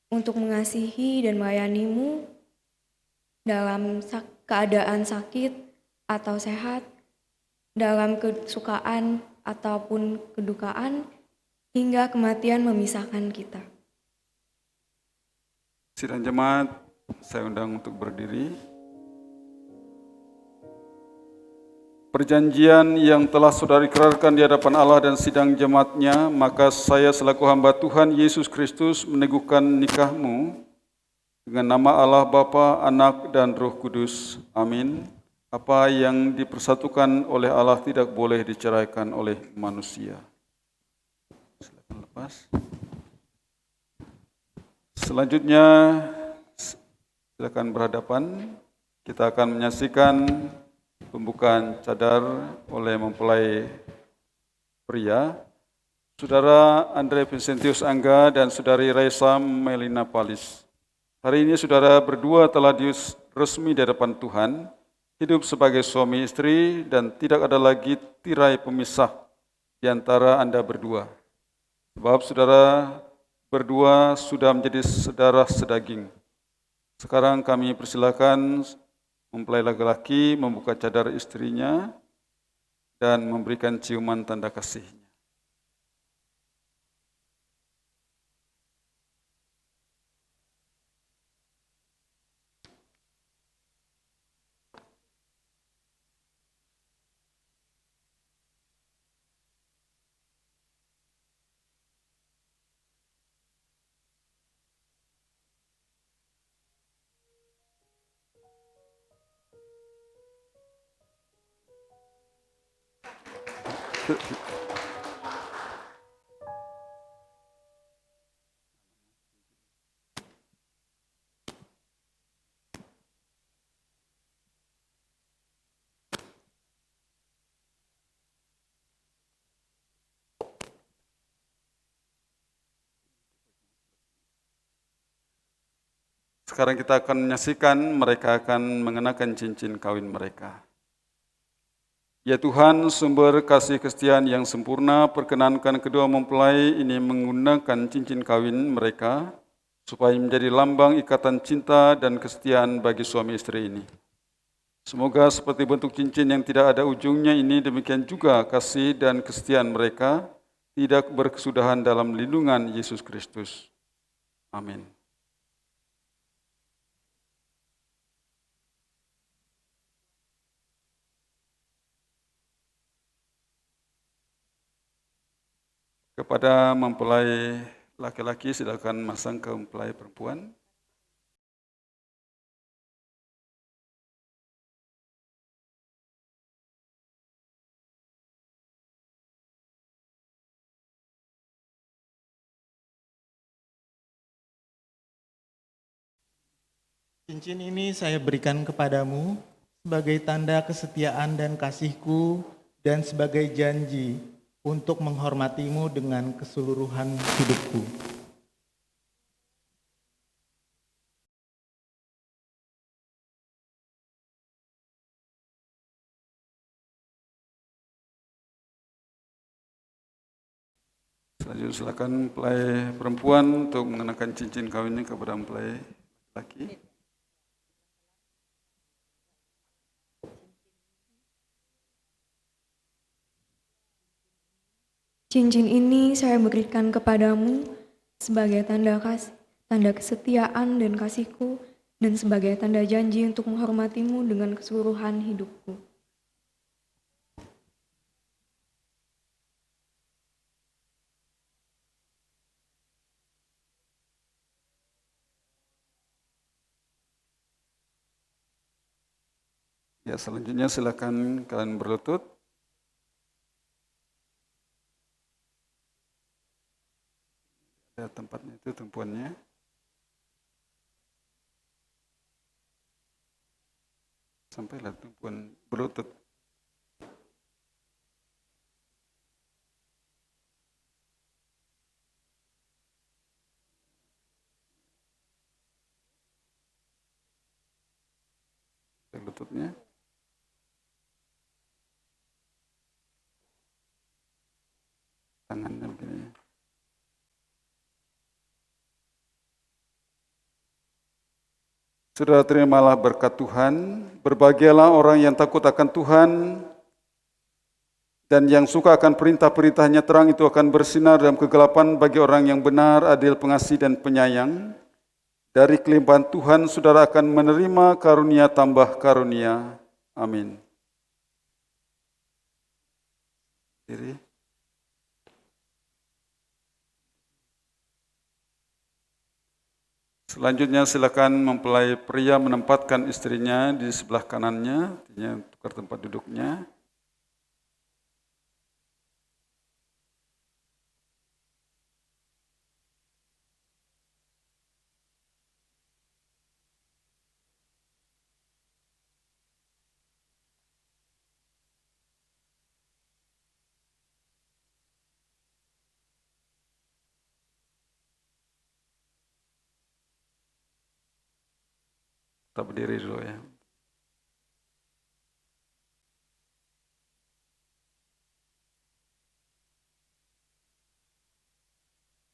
untuk mengasihi dan melayanimu dalam keadaan sakit atau sehat, dalam kesukaan ataupun kedukaan, hingga kematian memisahkan kita. Sidang jemaat, saya undang untuk berdiri. Perjanjian yang telah saudara ikrarkan di hadapan Allah dan sidang jemaatnya, maka saya selaku hamba Tuhan Yesus Kristus meneguhkan nikahmu dengan nama Allah Bapa, Anak, dan Roh Kudus. Amin. Apa yang dipersatukan oleh Allah tidak boleh diceraikan oleh manusia. Silakan lepas. Selanjutnya, silakan berhadapan. Kita akan menyaksikan pembukaan cadar oleh mempelai pria, Saudara Andre Vincentius Angga dan Saudari Raisa Melina Palis. Hari ini saudara berdua telah resmi di hadapan Tuhan, hidup sebagai suami istri, dan tidak ada lagi tirai pemisah di antara Anda berdua. Sebab saudara berdua sudah menjadi saudara sedaging. Sekarang kami persilakan Mempelai laki-laki membuka cadar istrinya dan memberikan ciuman tanda kasihnya. Sekarang kita akan menyaksikan mereka akan mengenakan cincin kawin mereka. Ya Tuhan, sumber kasih kesetiaan yang sempurna, perkenankan kedua mempelai ini menggunakan cincin kawin mereka supaya menjadi lambang ikatan cinta dan kesetiaan bagi suami istri ini. Semoga seperti bentuk cincin yang tidak ada ujungnya ini, demikian juga kasih dan kesetiaan mereka tidak berkesudahan dalam lindungan Yesus Kristus. Amin. Kepada mempelai laki-laki, silakan masang ke mempelai perempuan. Cincin ini saya berikan kepadamu sebagai tanda kesetiaan dan kasihku dan sebagai janji untuk menghormatimu dengan keseluruhan hidupku. Selanjutnya silakan mempelai perempuan untuk mengenakan cincin kawinnya kepada mempelai laki. Cincin ini saya berikan kepadamu sebagai tanda kesetiaan dan kasihku, dan sebagai tanda janji untuk menghormatimu dengan keseluruhan hidupku. Ya, selanjutnya silakan kalian berlutut. Ada tempatnya itu, tumpuannya. Sampailah tumpuan berlutut. Lututnya. Tangannya begini. Saudara, terimalah berkat Tuhan, berbahagialah orang yang takut akan Tuhan, dan yang suka akan perintah-perintahnya. Terang itu akan bersinar dalam kegelapan bagi orang yang benar, adil, pengasih, dan penyayang. Dari kelimpahan Tuhan, saudara akan menerima karunia tambah karunia. Amin. Diri. Selanjutnya silakan mempelai pria menempatkan istrinya di sebelah kanannya, artinya tukar tempat duduknya. Kita berdiri dulu ya.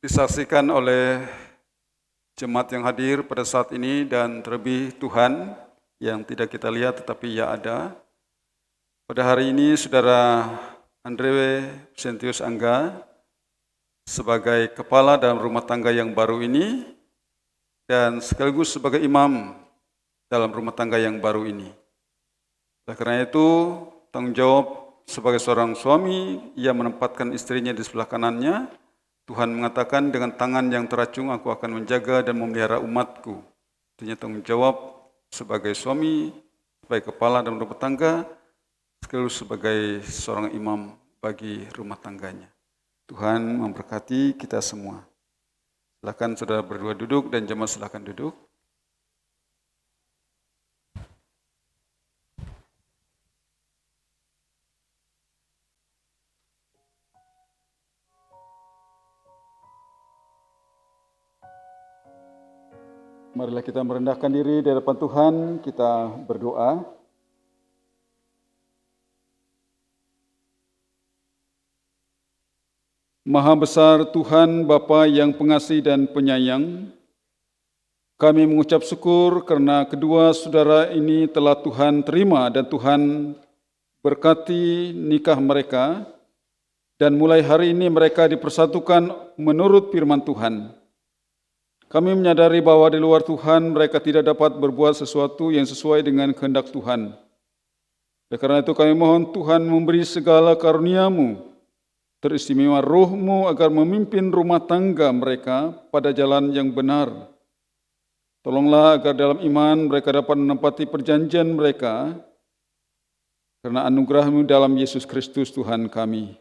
Disaksikan oleh jemaat yang hadir pada saat ini dan terlebih Tuhan yang tidak kita lihat tetapi ia ada. Pada hari ini Saudara Andre Vincentius Angga sebagai kepala dalam rumah tangga yang baru ini dan sekaligus sebagai imam dalam rumah tangga yang baru ini. Oleh karena itu, tanggung jawab sebagai seorang suami, ia menempatkan istrinya di sebelah kanannya. Tuhan mengatakan, dengan tangan yang teracung aku akan menjaga dan memelihara umatku. Artinya tanggung jawab sebagai suami, sebagai kepala dalam rumah tangga, sekaligus sebagai seorang imam bagi rumah tangganya. Tuhan memberkati kita semua. Silakan saudara berdua duduk dan jemaat silakan duduk. Marilah kita merendahkan diri di hadapan Tuhan, kita berdoa. Maha besar Tuhan Bapa yang pengasih dan penyayang, kami mengucap syukur karena kedua saudara ini telah Tuhan terima dan Tuhan berkati nikah mereka, dan mulai hari ini mereka dipersatukan menurut firman Tuhan. Kami menyadari bahwa di luar Tuhan mereka tidak dapat berbuat sesuatu yang sesuai dengan kehendak Tuhan. Oleh karena itu kami mohon Tuhan memberi segala karunia-Mu, teristimewa Roh-Mu agar memimpin rumah tangga mereka pada jalan yang benar. Tolonglah agar dalam iman mereka dapat menepati perjanjian mereka karena anugerah-Mu dalam Yesus Kristus Tuhan kami.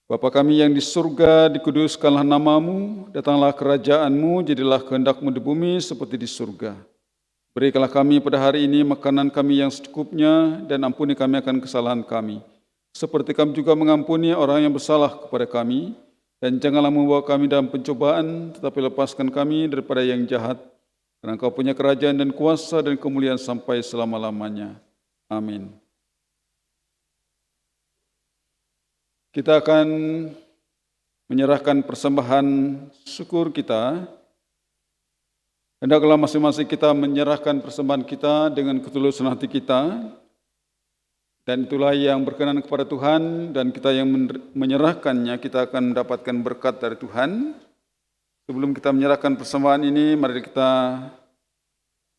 Bapa kami yang di surga, dikuduskanlah nama-Mu, datanglah kerajaan-Mu, jadilah kehendak-Mu di bumi seperti di surga. Berikanlah kami pada hari ini makanan kami yang secukupnya, dan ampuni kami akan kesalahan kami, seperti kami juga mengampuni orang yang bersalah kepada kami, dan janganlah membawa kami dalam pencobaan, tetapi lepaskan kami daripada yang jahat, karena Engkau punya kerajaan dan kuasa dan kemuliaan sampai selama-lamanya. Amin. Kita akan menyerahkan persembahan syukur kita. Hendaklah masing-masing kita menyerahkan persembahan kita dengan ketulusan hati kita. Dan itulah yang berkenan kepada Tuhan, dan kita yang menyerahkannya, kita akan mendapatkan berkat dari Tuhan. Sebelum kita menyerahkan persembahan ini, mari kita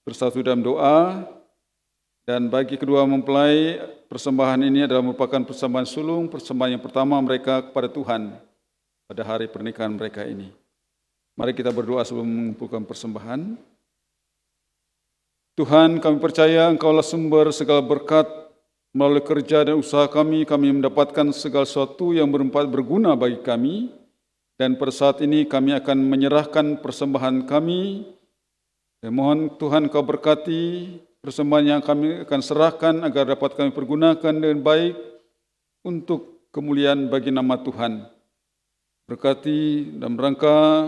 bersatu dalam doa. Dan bagi kedua mempelai, persembahan ini adalah merupakan persembahan sulung, persembahan yang pertama mereka kepada Tuhan pada hari pernikahan mereka ini. Mari kita berdoa sebelum mengumpulkan persembahan. Tuhan, kami percaya Engkaulah sumber segala berkat. Melalui kerja dan usaha kami mendapatkan segala sesuatu yang berguna bagi kami. Dan pada saat ini kami akan menyerahkan persembahan kami. Dan mohon Tuhan Kau berkati persembahan yang kami akan serahkan agar dapat kami pergunakan dengan baik untuk kemuliaan bagi nama Tuhan. Berkati dalam rangka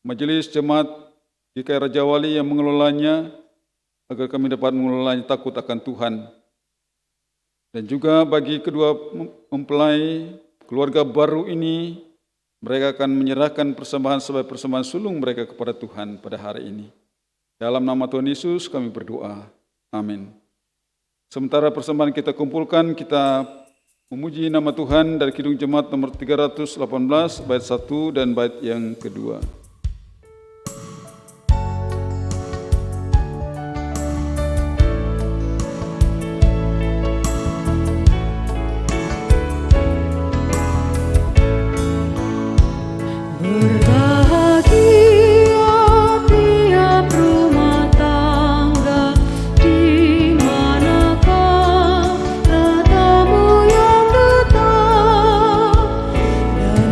majelis jemaat GKI Raja Wali yang mengelolanya, agar kami dapat mengelolanya takut akan Tuhan. Dan juga bagi kedua mempelai keluarga baru ini, mereka akan menyerahkan persembahan sebagai persembahan sulung mereka kepada Tuhan pada hari ini. Dalam nama Tuhan Yesus kami berdoa. Amin. Sementara persembahan kita kumpulkan, kita memuji nama Tuhan dari Kidung Jemaat nomor 318, bait 1 dan bait yang kedua.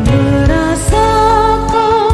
Merasakan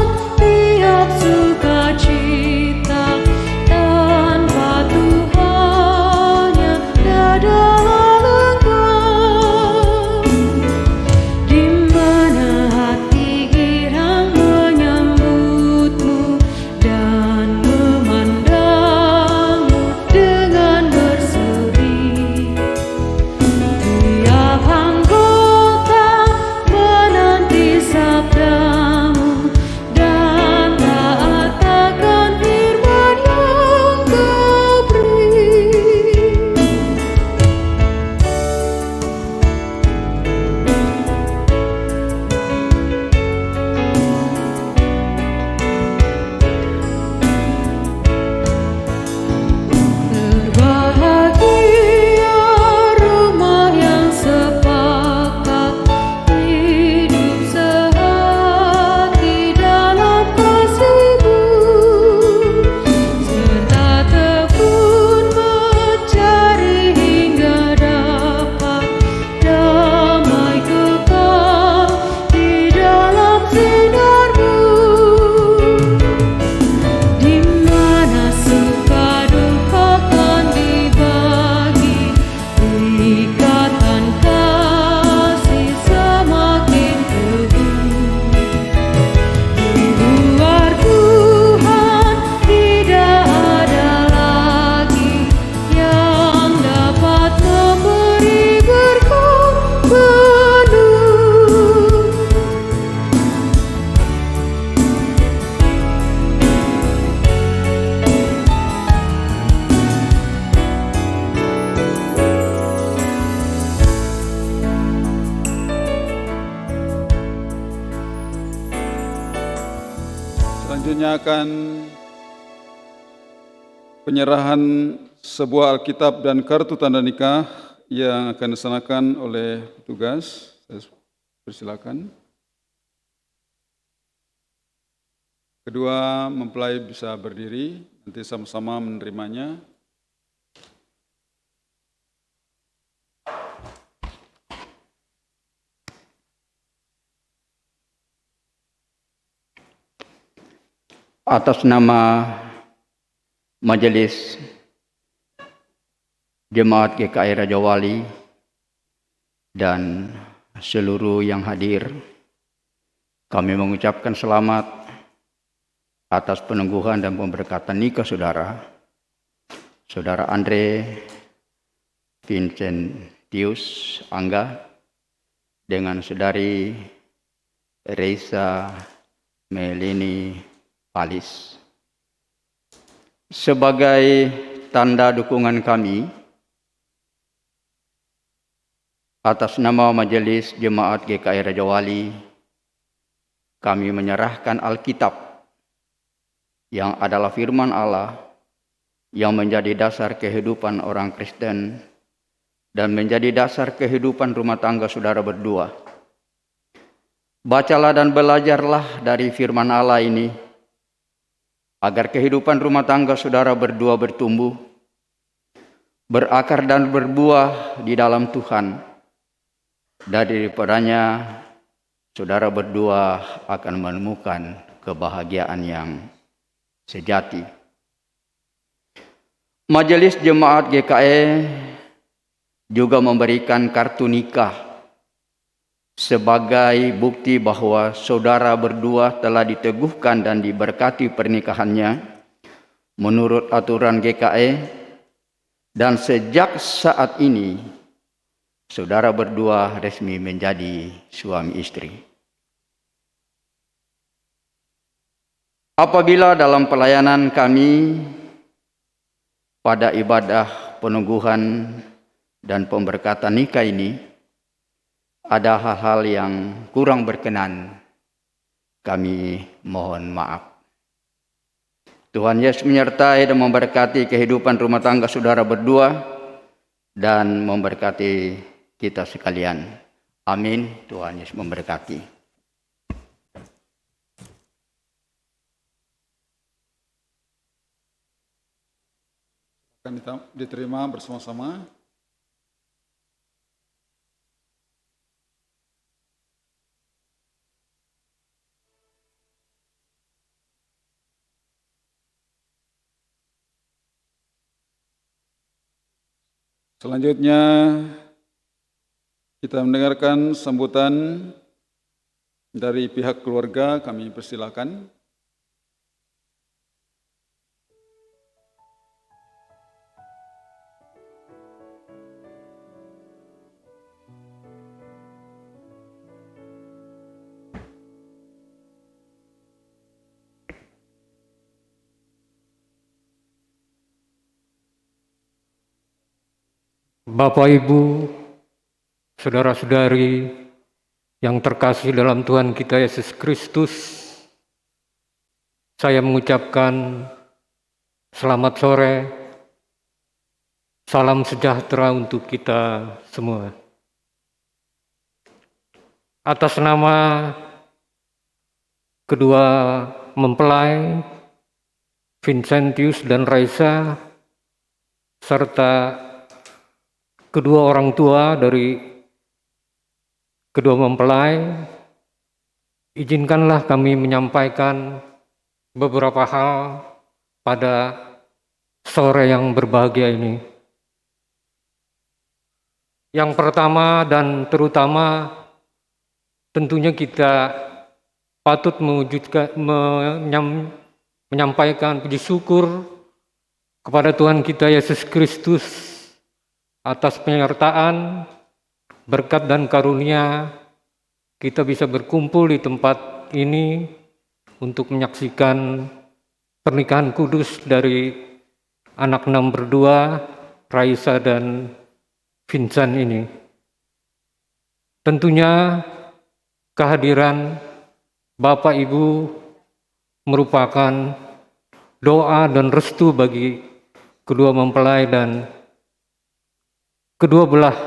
Selanjutnya akan penyerahan sebuah Alkitab dan kartu tanda nikah yang akan dilaksanakan oleh petugas. Saya persilakan. Kedua mempelai bisa berdiri, nanti sama-sama menerimanya. Atas nama Majelis Jemaat GKI Raja Wali dan seluruh yang hadir, kami mengucapkan selamat atas penangguhan dan pemberkatan nikah saudara Andre Vincentius Angga dengan saudari Raisa Melini Palis. Sebagai tanda dukungan kami, atas nama Majelis Jemaat GKI Raja Wali, kami menyerahkan Alkitab yang adalah firman Allah yang menjadi dasar kehidupan orang Kristen dan menjadi dasar kehidupan rumah tangga saudara berdua. Bacalah dan belajarlah dari firman Allah ini, agar kehidupan rumah tangga saudara berdua bertumbuh, berakar dan berbuah di dalam Tuhan. Daripadanya saudara berdua akan menemukan kebahagiaan yang sejati. Majelis Jemaat GKI juga memberikan kartu nikah sebagai bukti bahwa saudara berdua telah diteguhkan dan diberkati pernikahannya menurut aturan GKI, dan sejak saat ini saudara berdua resmi menjadi suami istri. Apabila dalam pelayanan kami pada ibadah penungguhan dan pemberkatan nikah ini ada hal-hal yang kurang berkenan, kami mohon maaf. Tuhan Yesus menyertai dan memberkati kehidupan rumah tangga saudara berdua dan memberkati kita sekalian. Amin. Tuhan Yesus memberkati. Akan diterima bersama-sama. Selanjutnya kita mendengarkan sambutan dari pihak keluarga, kami persilakan. Bapak, Ibu, saudara-saudari yang terkasih dalam Tuhan kita Yesus Kristus, saya mengucapkan selamat sore, salam sejahtera untuk kita semua. Atas nama kedua mempelai, Vincentius dan Raisa, serta kedua orang tua dari kedua mempelai, izinkanlah kami menyampaikan beberapa hal pada sore yang berbahagia ini. Yang pertama dan terutama, tentunya kita patut menyampaikan puji syukur kepada Tuhan kita Yesus Kristus atas penyertaan, berkat dan karunia kita bisa berkumpul di tempat ini untuk menyaksikan pernikahan kudus dari anak 6 berdua, Raisa dan Vincent ini. Tentunya kehadiran Bapak, Ibu, merupakan doa dan restu bagi kedua mempelai dan kedua belah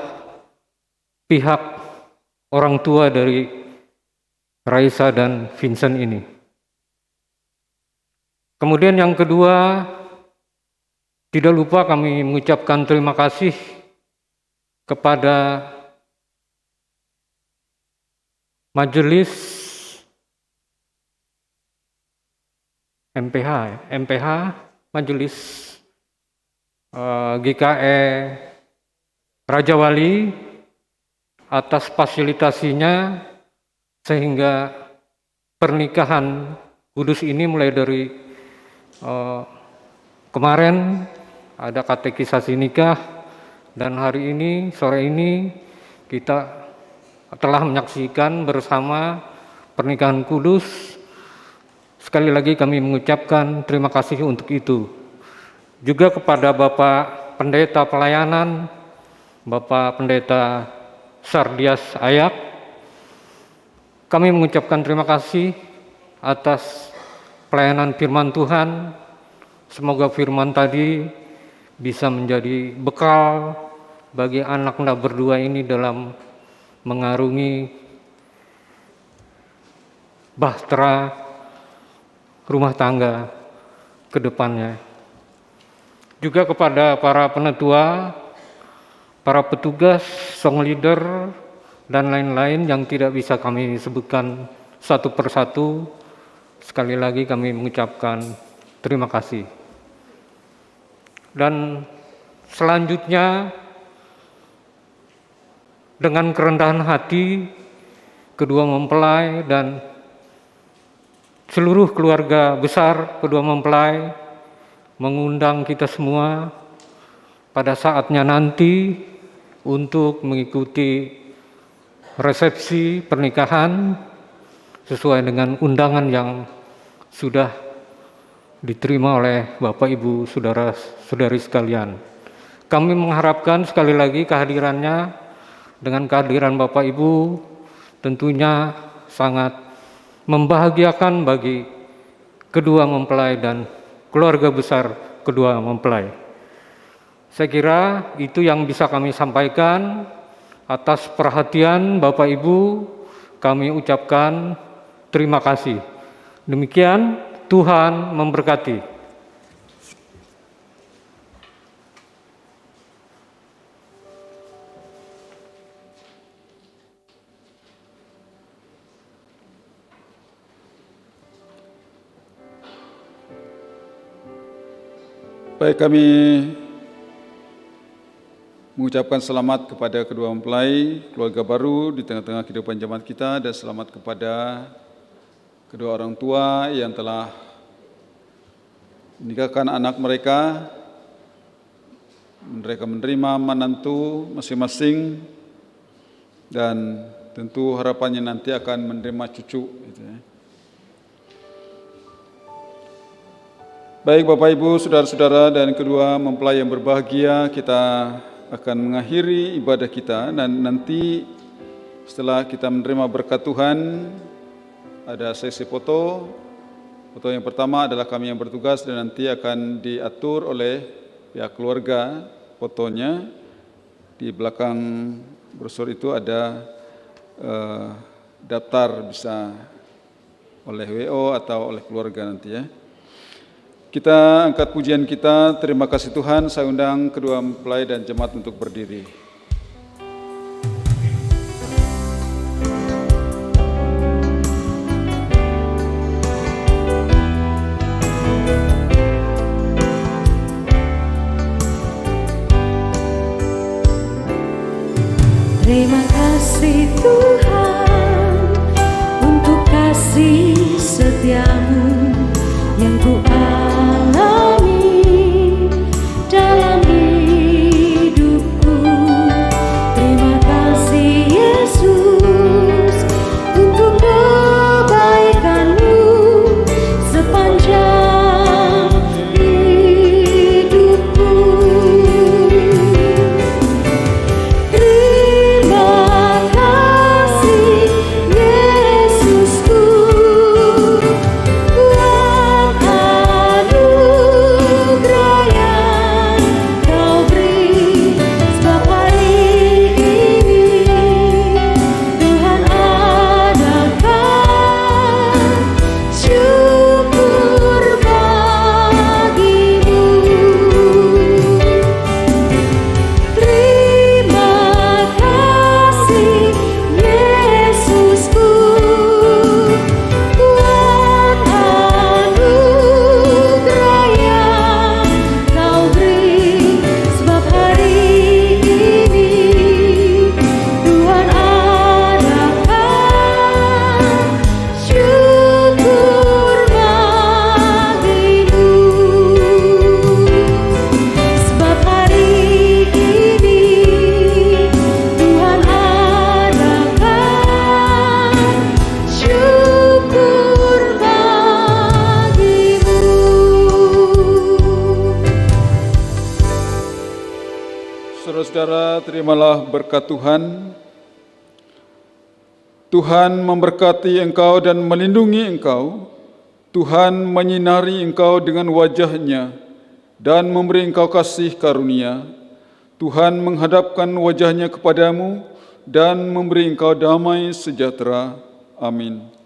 pihak orang tua dari Raisa dan Vincent ini. Kemudian yang kedua, tidak lupa kami mengucapkan terima kasih kepada Majelis MPH, Majelis GKE Raja Wali atas fasilitasinya sehingga pernikahan kudus ini mulai dari kemarin ada katekisasi nikah dan hari ini, sore ini kita telah menyaksikan bersama pernikahan kudus. Sekali lagi kami mengucapkan terima kasih untuk itu. Juga kepada Bapak Pendeta Pelayanan, Bapak Pendeta Sardias Ayak, kami mengucapkan terima kasih atas pelayanan firman Tuhan. Semoga firman tadi bisa menjadi bekal bagi anak Anda berdua ini dalam mengarungi bahtera rumah tangga ke depannya. Juga kepada para penetua, para petugas, song leader, dan lain-lain yang tidak bisa kami sebutkan satu persatu, sekali lagi kami mengucapkan terima kasih. Dan selanjutnya, dengan kerendahan hati, kedua mempelai dan seluruh keluarga besar kedua mempelai mengundang kita semua pada saatnya nanti untuk mengikuti resepsi pernikahan sesuai dengan undangan yang sudah diterima oleh Bapak Ibu saudara-saudari sekalian. Kami mengharapkan sekali lagi kehadirannya, dengan kehadiran Bapak Ibu tentunya sangat membahagiakan bagi kedua mempelai dan keluarga besar kedua mempelai. Saya kira itu yang bisa kami sampaikan. Atas perhatian Bapak Ibu kami ucapkan terima kasih. Demikian, Tuhan memberkati. Baik, kami mengucapkan selamat kepada kedua mempelai, keluarga baru di tengah-tengah kehidupan jemaat kita, dan selamat kepada kedua orang tua yang telah menikahkan anak mereka. Mereka menerima menantu masing-masing dan tentu harapannya nanti akan menerima cucu. Gitu ya. Baik Bapak Ibu, saudara-saudara dan kedua mempelai yang berbahagia, kita akan mengakhiri ibadah kita dan nanti setelah kita menerima berkat Tuhan ada sesi foto. Foto yang pertama adalah kami yang bertugas dan nanti akan diatur oleh pihak keluarga fotonya. Di belakang brosur itu ada daftar, bisa oleh WO atau oleh keluarga nanti ya. Kita angkat pujian kita, terima kasih Tuhan. Saya undang kedua mempelai dan jemaat untuk berdiri. Terima kasih Tuhan untuk kasih setiamu yang ku alami dalam hidupku. Terima kasih Yesus untuk kebaikanmu sepanjang hidupku. Terima kasih saudara, terimalah berkat Tuhan. Tuhan memberkati engkau dan melindungi engkau. Tuhan menyinari engkau dengan wajah-Nya dan memberi engkau kasih karunia. Tuhan menghadapkan wajah-Nya kepadamu dan memberi engkau damai sejahtera. Amin.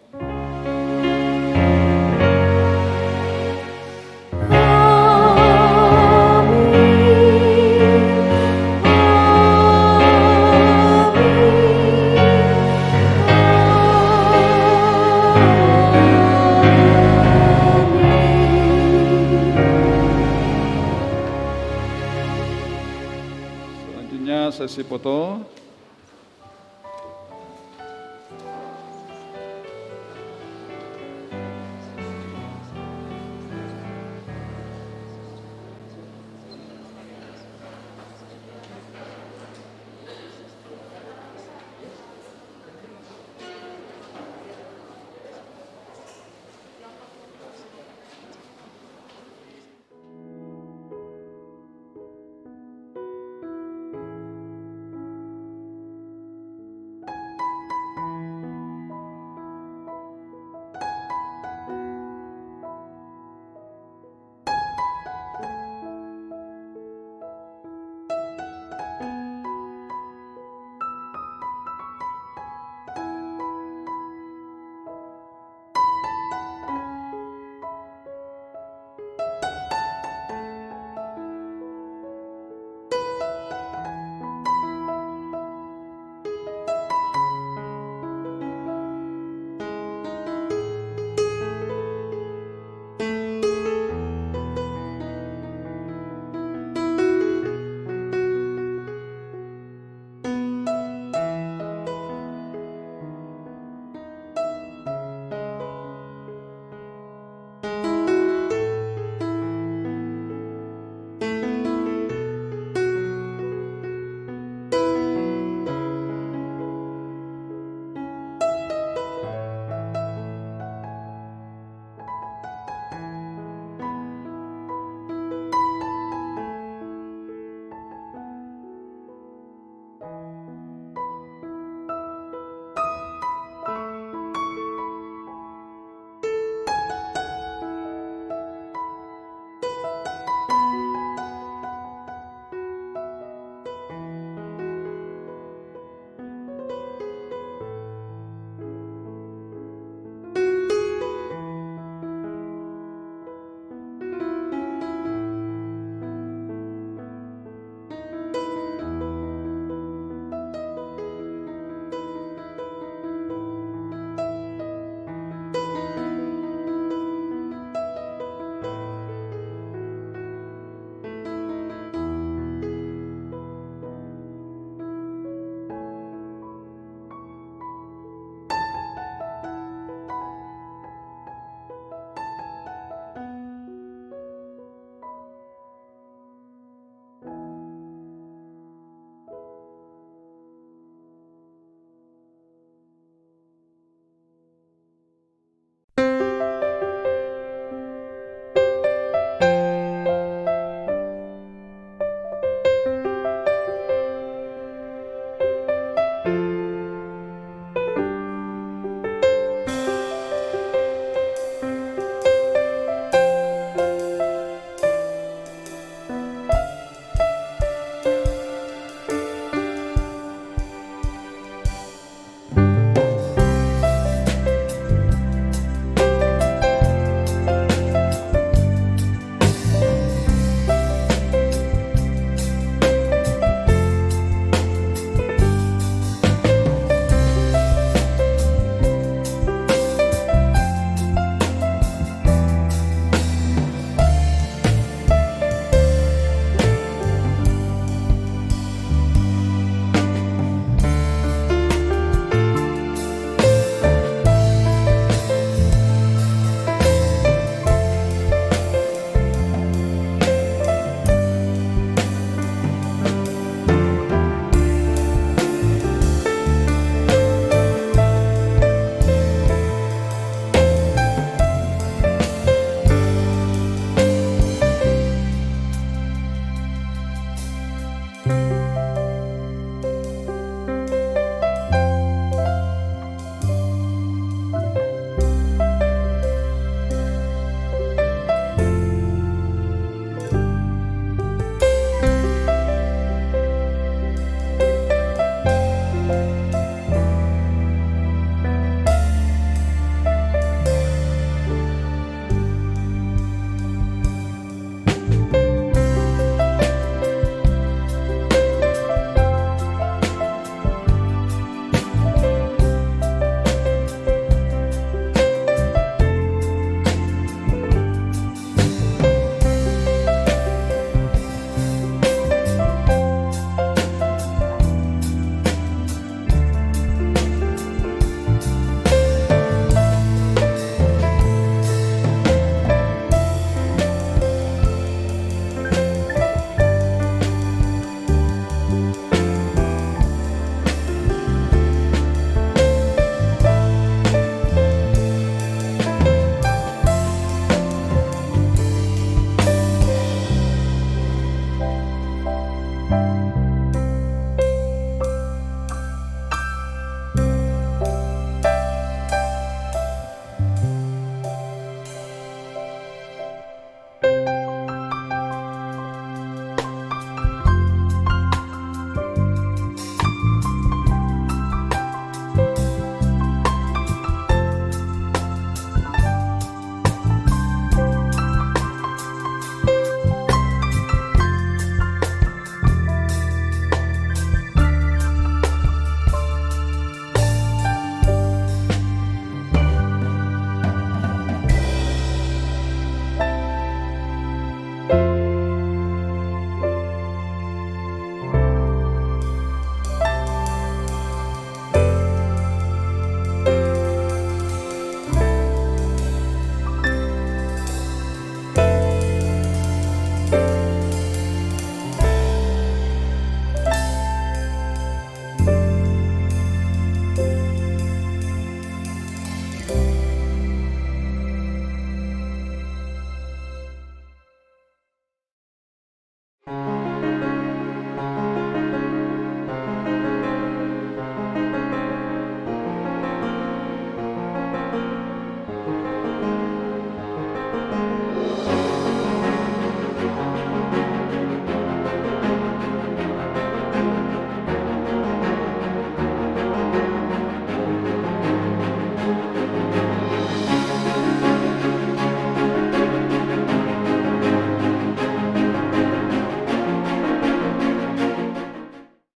Selanjutnya sesi foto.